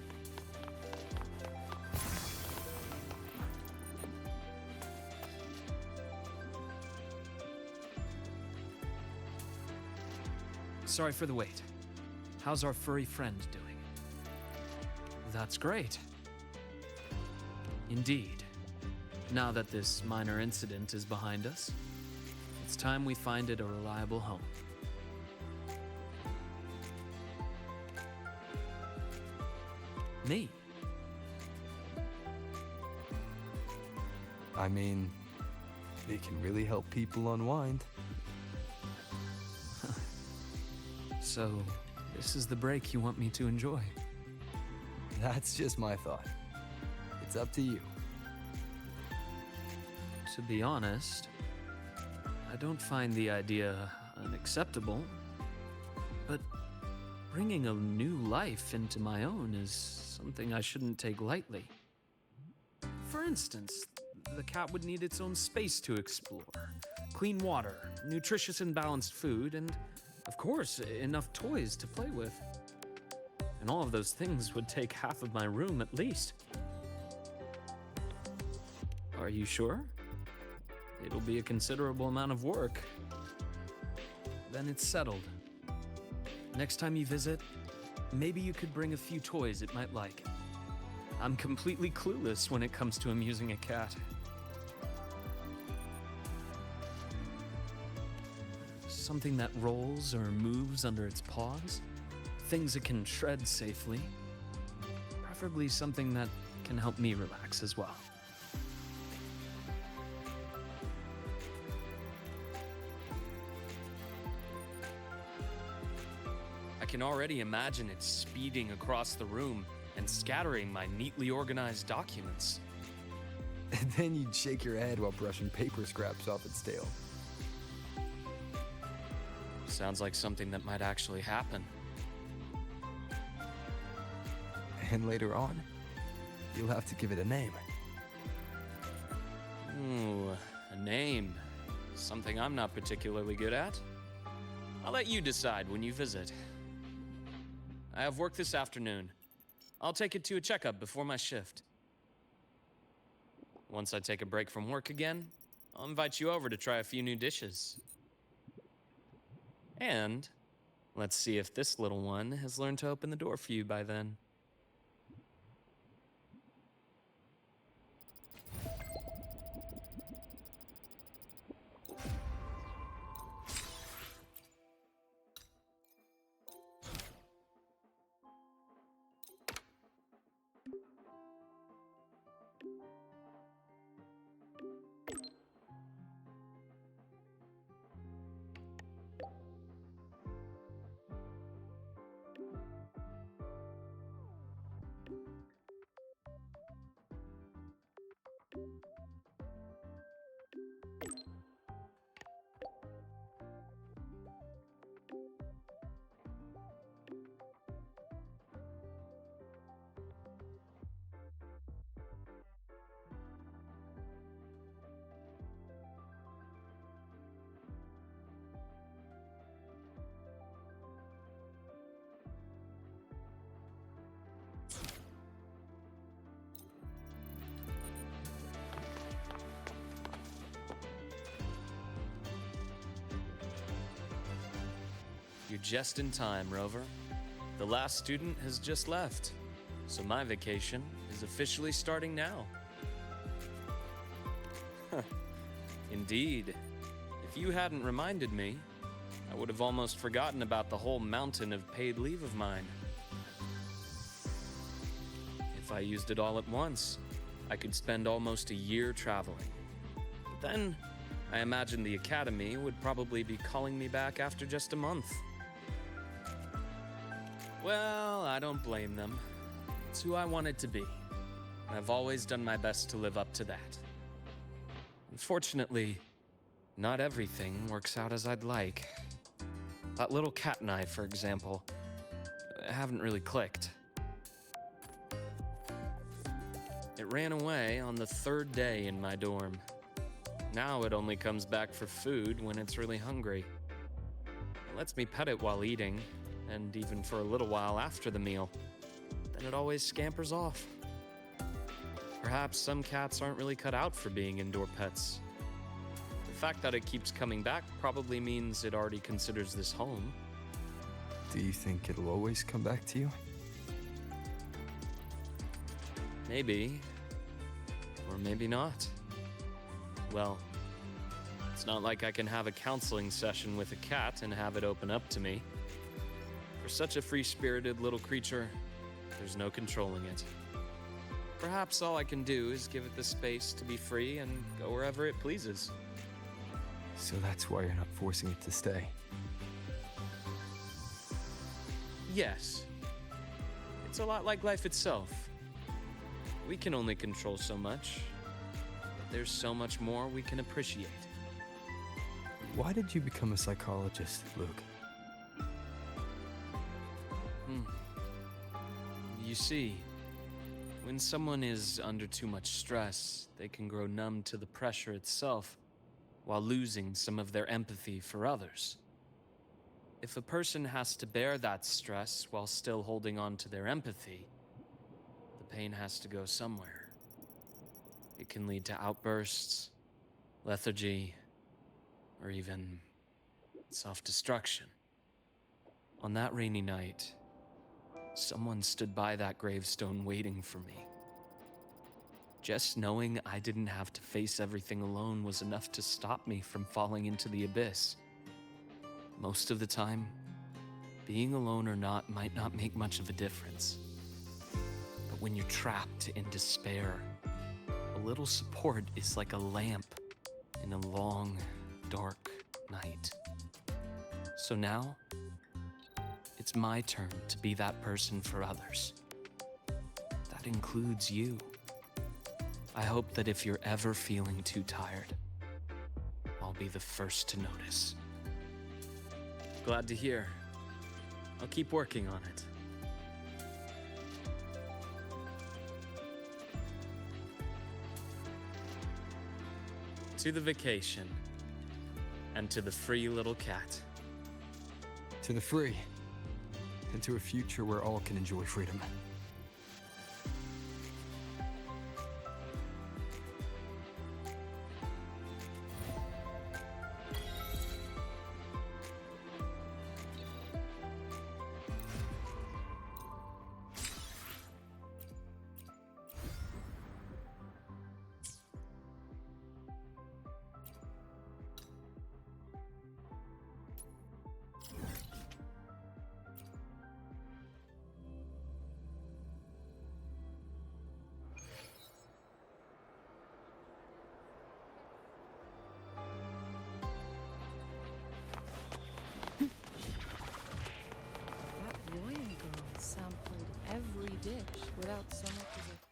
M: Sorry for the wait. How's our furry friend doing? That's great. Indeed. Now that this minor incident is behind us, it's time we find it a reliable home. Me?
I: I mean, it can really help people unwind.
M: So, this is the break you want me to enjoy?
I: That's just my thought. It's up to you.
M: To be honest, I don't find the idea unacceptable, but bringing a new life into my own is something I shouldn't take lightly. For instance, the cat would need its own space to explore, clean water, nutritious and balanced food, and, of course, enough toys to play with. And all of those things would take half of my room at least. Are you sure? It'll be a considerable amount of work. Then it's settled. Next time you visit, maybe you could bring a few toys it might like. I'm completely clueless when it comes to amusing a cat. Something that rolls or moves under its paws. Things it can shred safely. Preferably something that can help me relax as well. I can already imagine it speeding across the room and scattering my neatly organized documents.
I: And then you'd shake your head while brushing paper scraps off its tail.
M: Sounds like something that might actually happen.
I: And later on, you'll have to give it a name.
M: Ooh, a name. Something I'm not particularly good at. I'll let you decide when you visit. I have work this afternoon. I'll take it to a checkup before my shift. Once I take a break from work again, I'll invite you over to try a few new dishes. And let's see if this little one has learned to open the door for you by then. You're just in time, Rover. The last student has just left, so my vacation is officially starting now. Indeed. If you hadn't reminded me, I would have almost forgotten about the whole mountain of paid leave of mine. If I used it all at once, I could spend almost a year traveling. But then, I imagine the Academy would probably be calling me back after just a month. Well, I don't blame them. It's who I wanted to be. And I've always done my best to live up to that. Unfortunately, not everything works out as I'd like. That little cat and I, for example, haven't really clicked. It ran away on the third day in my dorm. Now it only comes back for food when it's really hungry. It lets me pet it while eating, and even for a little while after the meal. and it always scampers off. Perhaps some cats aren't really cut out for being indoor pets. The fact that it keeps coming back probably means it already considers this home.
I: Do you think it'll always come back to you?
M: Maybe. Or maybe not. Well, it's not like I can have a counseling session with a cat and have it open up to me. For such a free-spirited little creature, there's no controlling it. Perhaps all I can do is give it the space to be free and go wherever it pleases.
I: So that's why you're not forcing it to stay.
M: Yes. It's a lot like life itself. We can only control so much, but there's so much more we can appreciate.
I: Why did you become a psychologist, Luuk?
M: You see, when someone is under too much stress, they can grow numb to the pressure itself while losing some of their empathy for others. If a person has to bear that stress while still holding on to their empathy, the pain has to go somewhere. It can lead to outbursts, lethargy, or even self-destruction. On that rainy night, someone stood by that gravestone waiting for me. Just knowing I didn't have to face everything alone was enough to stop me from falling into the abyss. Most of the time, being alone or not might not make much of a difference. But when you're trapped in despair, a little support is like a lamp in a long, dark night. So now, it's my turn to be that person for others. That includes you. I hope that if you're ever feeling too tired, I'll be the first to notice. Glad to hear. I'll keep working on it. To the vacation. And to the free little cat.
I: To the free. And to a future where all can enjoy freedom.
J: Sampled every dish without so much as a...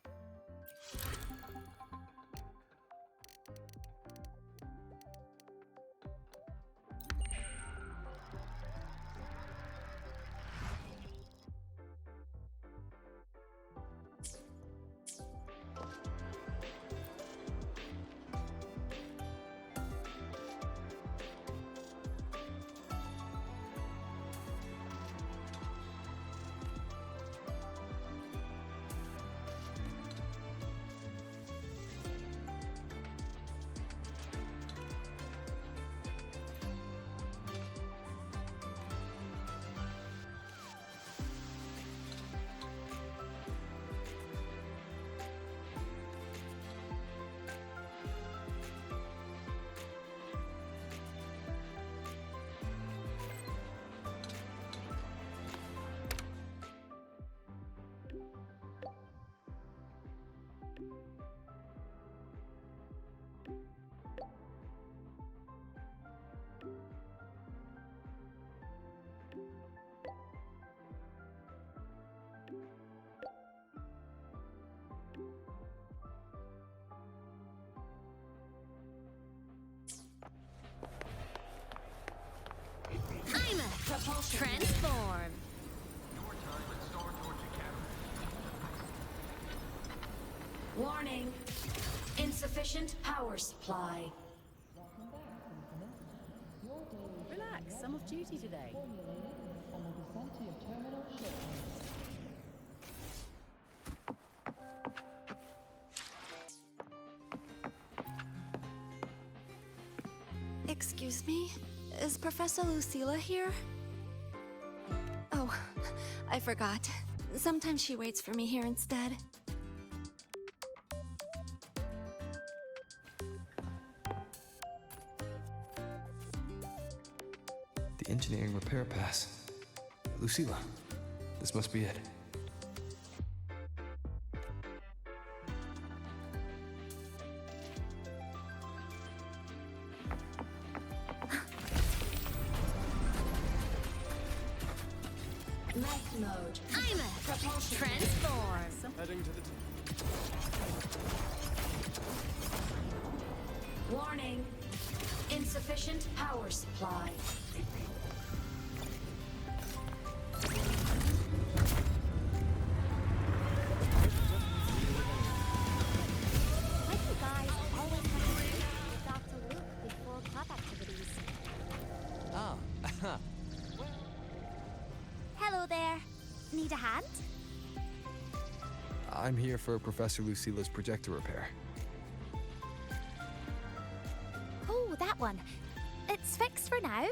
F: Aemeath, transform. Warning. Insufficient power supply.
J: Relax, I'm off duty today.
E: Excuse me? Is Professor Lucilla here? Oh, I forgot. Sometimes she waits for me here instead.
I: The engineering repair pass. Lucilla, this must be it.
F: Mech mode.
C: Aemeath.
F: Propulsion.
C: Transform.
B: Heading to the
F: Warning. Insufficient power supply.
L: Why do you guys always have to meet with Dr. Luuk before club activities?
B: Ah,
L: Hello there. Need a hand?
I: I'm here for Professor Lucilla's projector repair.
L: Oh, that one. It's fixed for now,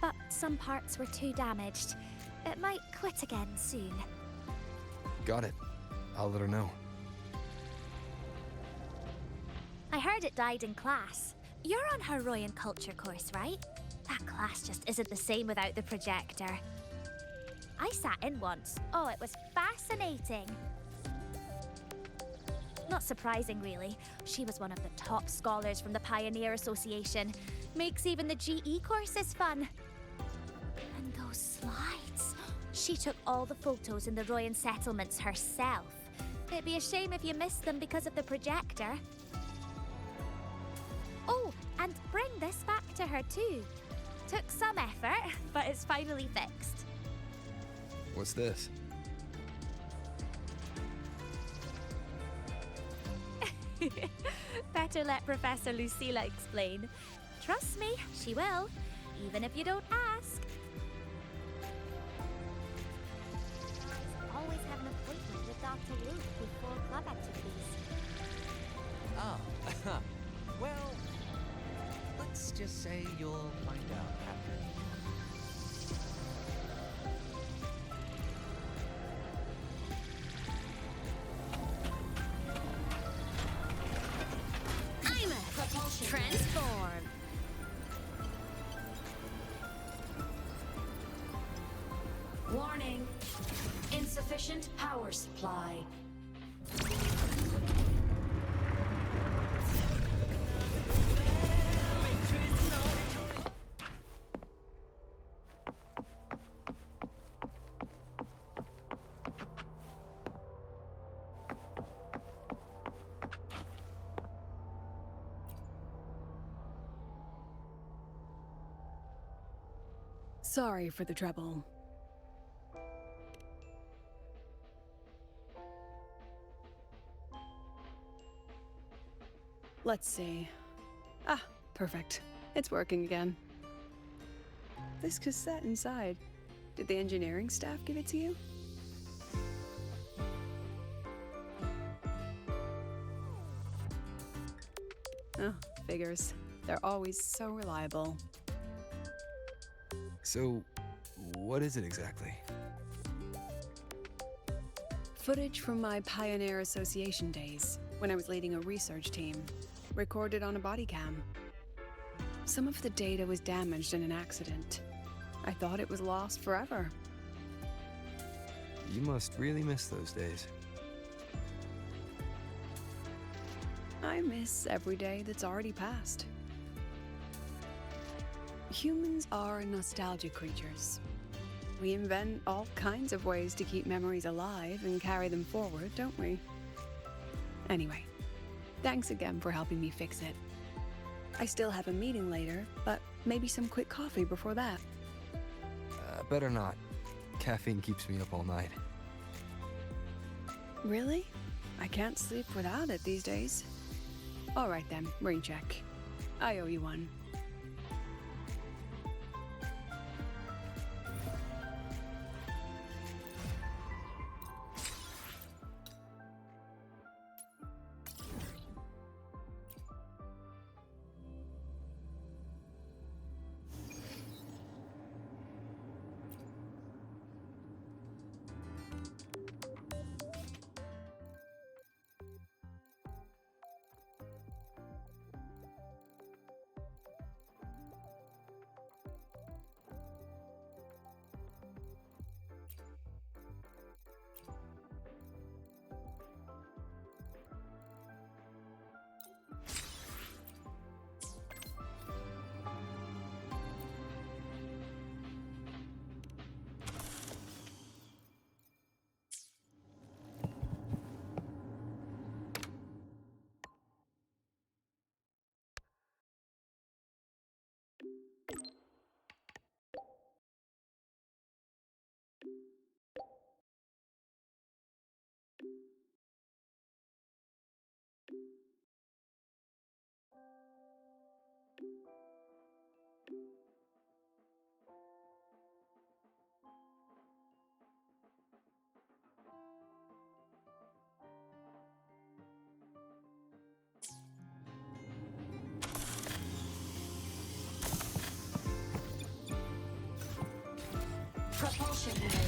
L: but some parts were too damaged. It might quit again soon.
I: Got it. I'll let her know.
L: I heard it died in class. You're on her Royan culture course, right? That class just isn't the same without the projector. I sat in once. Oh, it was fascinating. Not surprising, really. She was one of the top scholars from the Pioneer Association. Makes even the GE courses fun. And those slides. She took all the photos in the Royan settlements herself. It'd be a shame if you missed them because of the projector. Oh, and bring this back to her too. Took some effort, but it's finally fixed.
I: What's this?
L: Better let Professor Lucilla explain. Trust me, she will, even if you don't ask. Always have an appointment with Dr. Luuk before club activities.
B: ah. Well, let's just say you'll find out after.
F: Propulsion.
C: Transform.
F: Warning. Insufficient power supply.
J: Sorry for the trouble. Let's see. Ah, perfect. It's working again. This cassette inside. Did the engineering staff give it to you? Oh, figures. They're always so reliable.
I: So, what is it exactly?
J: Footage from my Pioneer Association days, when I was leading a research team, recorded on a body cam. Some of the data was damaged in an accident. I thought it was lost forever.
I: You must really miss those days.
J: I miss every day that's already passed. Humans are nostalgia creatures. We invent all kinds of ways to keep memories alive and carry them forward, don't we? Anyway, thanks again for helping me fix it. I still have a meeting later, but maybe some quick coffee before that.
I: Better not. Caffeine keeps me up all night.
J: Really? I can't sleep without it these days. All right then, rain check. I owe you one.
E: revolutionary.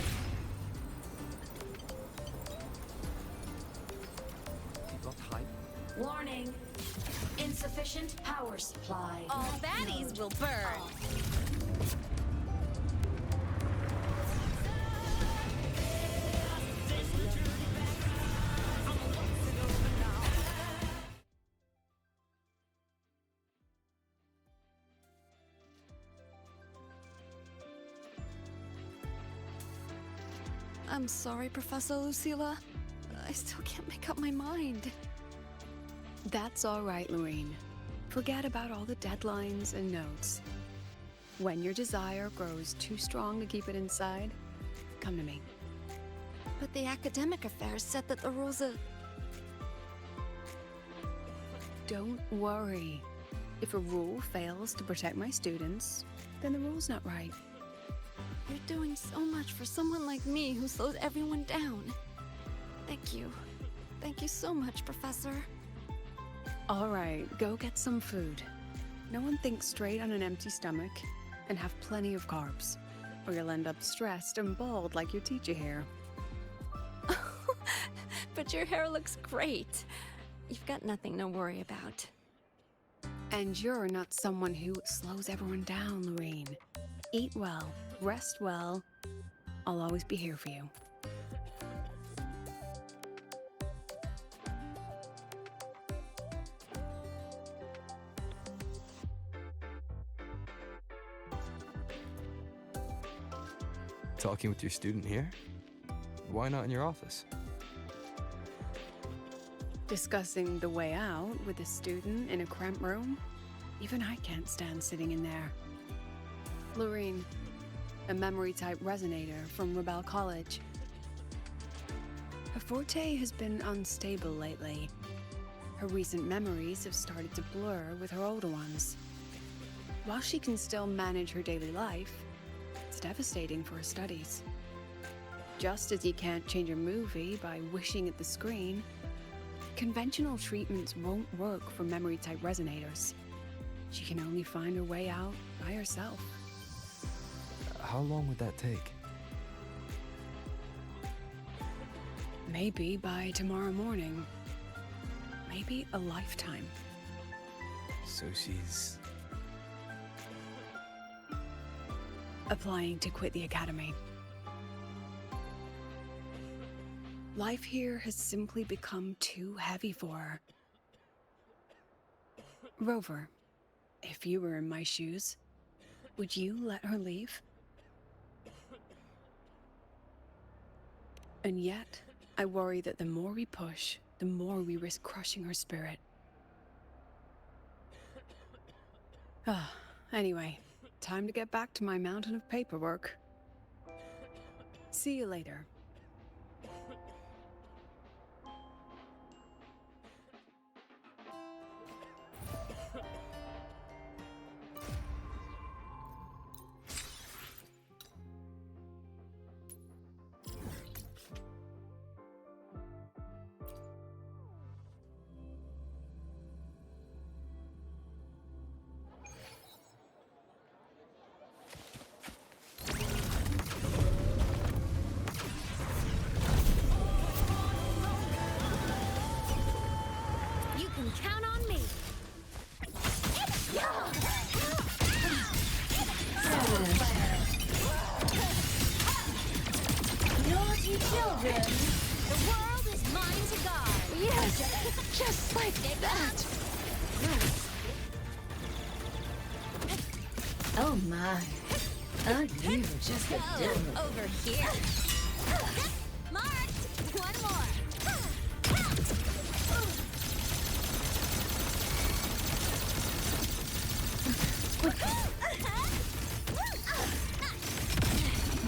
B: You got hype?
F: Warning. Insufficient power supply.
E: All baddies will burn. I'm sorry, Professor Lucilla. I still can't make up my mind.
J: That's all right, Lorraine. Forget about all the deadlines and notes. When your desire grows too strong to keep it inside, come to me.
E: But the academic affairs said that the rules of...
J: Don't worry. If a rule fails to protect my students, then the rule's not right.
E: You're doing so much for someone like me who slows everyone down. Thank you. Thank you so much, Professor.
J: All right, go get some food. No one thinks straight on an empty stomach, and have plenty of carbs, or you'll end up stressed and bald like your teacher here.
E: But your hair looks great. You've got nothing to worry about.
J: And you're not someone who slows everyone down, Lorraine. Eat well, rest well. I'll always be here for you.
I: Talking with your student here? Why not in your office?
J: Discussing the way out with a student in a cramped room? Even I can't stand sitting in there. Lorraine, a memory-type resonator from Rebel College. Her forte has been unstable lately. Her recent memories have started to blur with her older ones. While she can still manage her daily life, it's devastating for her studies. Just as you can't change a movie by wishing at the screen, conventional treatments won't work for memory-type resonators. She can only find her way out by herself.
I: How long would that take?
J: Maybe by tomorrow morning. Maybe a lifetime.
I: So she's...
J: applying to quit the academy. Life here has simply become too heavy for her. Rover, if you were in my shoes, would you let her leave? And yet, I worry that the more we push, the more we risk crushing her spirit. Anyway, time to get back to my mountain of paperwork. See you later.
E: You can count on me.
F: Naughty children.
E: The world is mine to guard.
L: Yes, just like that.
F: Oh my. Aren't you just a devil?
E: Over here. Marked. One more.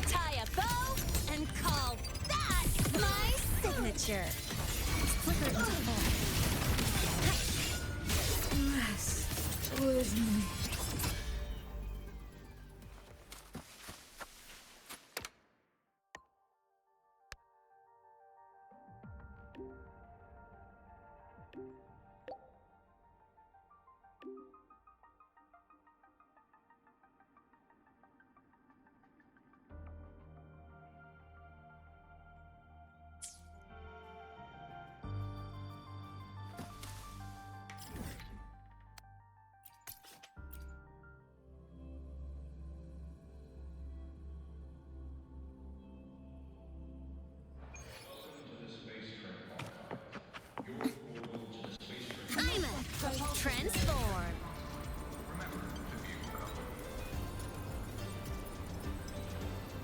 E: Tie a bow and call that my signature. Flicker into form.
F: Rest with me.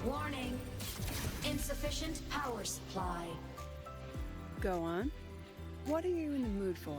F: Warning. Insufficient power supply.
J: Go on. What are you in the mood for?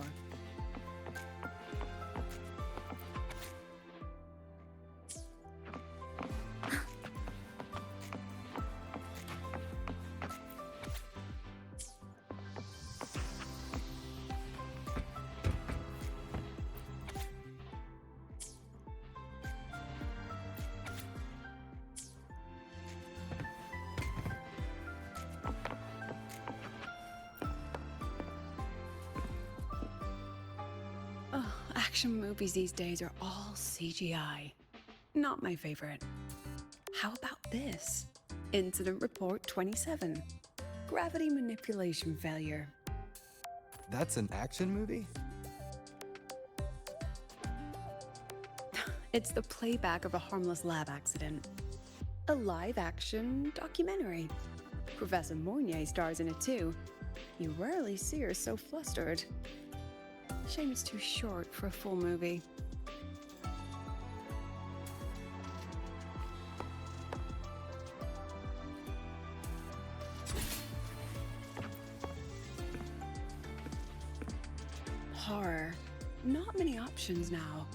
J: Action movies these days are all CGI. Not my favorite. How about this? Incident Report 27. Gravity manipulation failure.
G: That's an action movie?
J: It's the playback of a harmless lab accident. A live-action documentary. Professor Mornye stars in it too. You rarely see her so flustered. Shame it's too short for a full movie. Horror. Not many options now.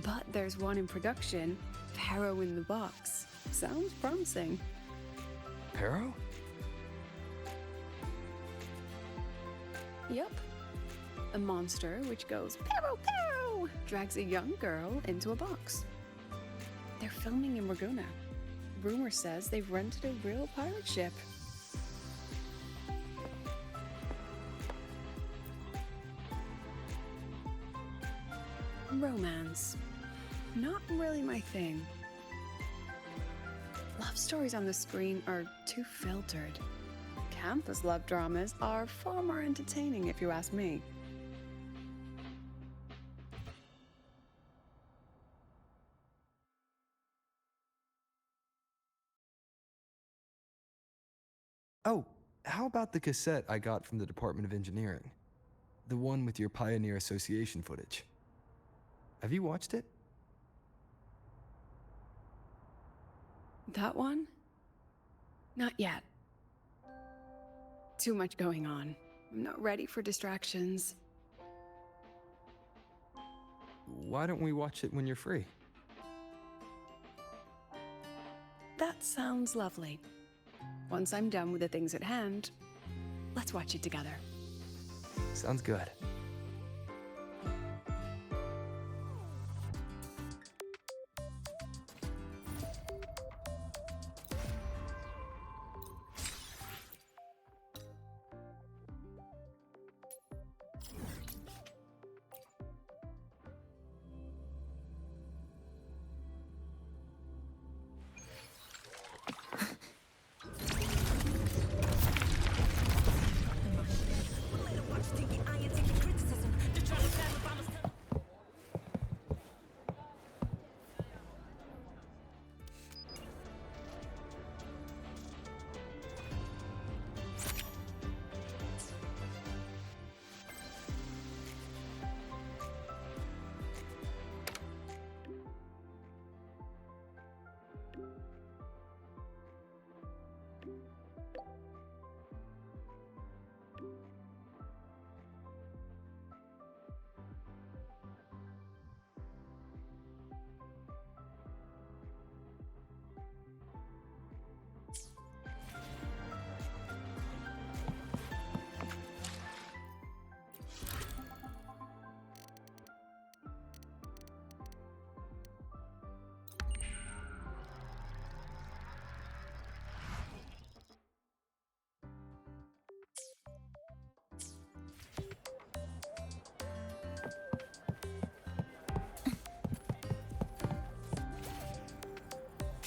J: But there's one in production. Pharaoh in the Box. Sounds promising.
G: Pharaoh?
J: Yup. A monster which goes "Pero, pero!" drags a young girl into a box. They're filming in Raguna. Rumor says they've rented a real pirate ship. Romance. Not really my thing. Love stories on the screen are too filtered. Campus love dramas are far more entertaining if you ask me.
G: Oh, how about the cassette I got from the Department of Engineering? The one with your Pioneer Association footage. Have you watched it?
J: That one? Not yet. Too much going on. I'm not ready for distractions.
G: Why don't we watch it when you're free?
J: That sounds lovely. Once I'm done with the things at hand, let's watch it together.
G: Sounds good.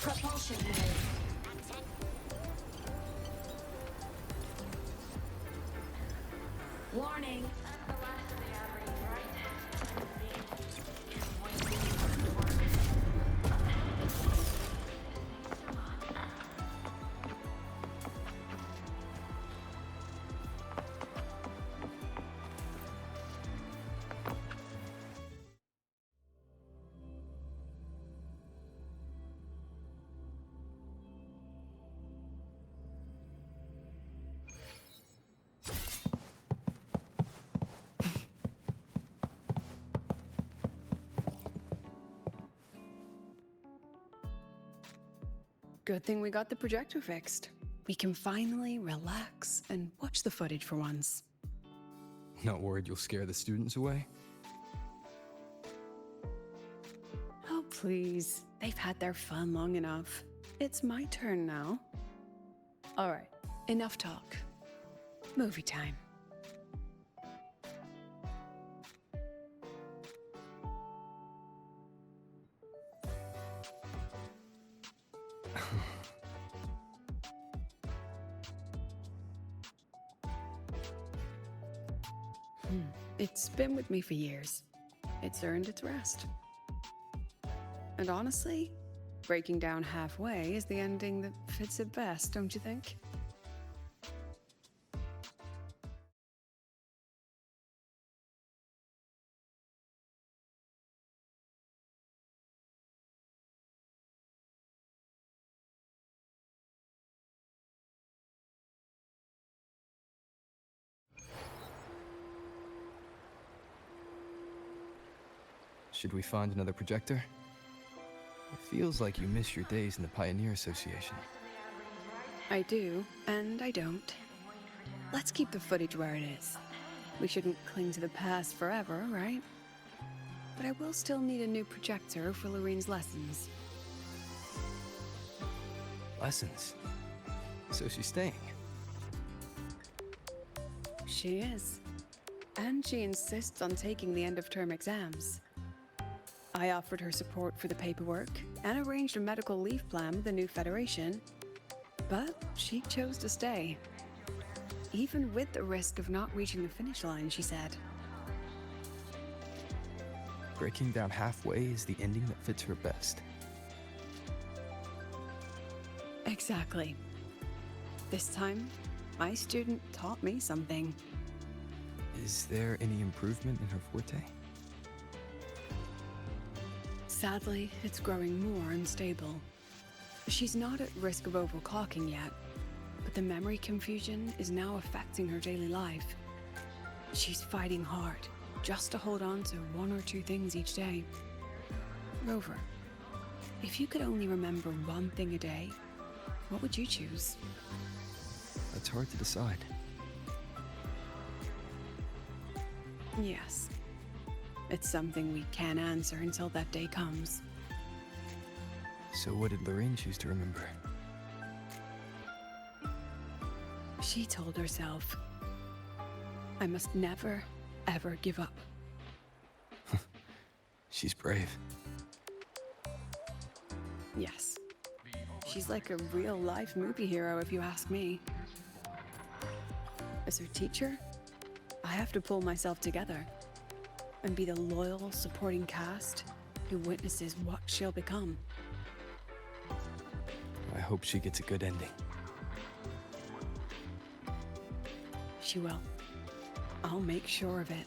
F: Propulsion mode. Warning.
J: Good thing we got the projector fixed. We can finally relax and watch the footage for once.
G: Not worried you'll scare the students away?
J: Oh, please. They've had their fun long enough. It's my turn now. All right, enough talk. Movie time. It's been with me for years. It's earned its rest. And honestly, breaking down halfway is the ending that fits it best, don't you think?
G: Should we find another projector? It feels like you miss your days in the Pioneer Association.
J: I do, and I don't. Let's keep the footage where it is. We shouldn't cling to the past forever, right? But I will still need a new projector for Lorene's lessons.
G: Lessons? So she's staying?
J: She is. And she insists on taking the end-of-term exams. I offered her support for the paperwork and arranged a medical leave plan with the new federation, but she chose to stay. Even with the risk of not reaching the finish line, she said.
G: Breaking down halfway is the ending that fits her best.
J: Exactly. This time, my student taught me something.
G: Is there any improvement in her forte?
J: Sadly, it's growing more unstable. She's not at risk of overclocking yet, but the memory confusion is now affecting her daily life. She's fighting hard, just to hold on to one or two things each day. Rover, if you could only remember one thing a day, what would you choose?
G: That's hard to decide.
J: Yes. It's something we can't answer until that day comes.
G: So what did Lorraine choose to remember?
J: She told herself, I must never, ever give up.
G: She's brave.
J: Yes. She's like a real-life movie hero, if you ask me. As her teacher, I have to pull myself together and be the loyal, supporting cast who witnesses what she'll become.
G: I hope she gets a good ending.
J: She will. I'll make sure of it.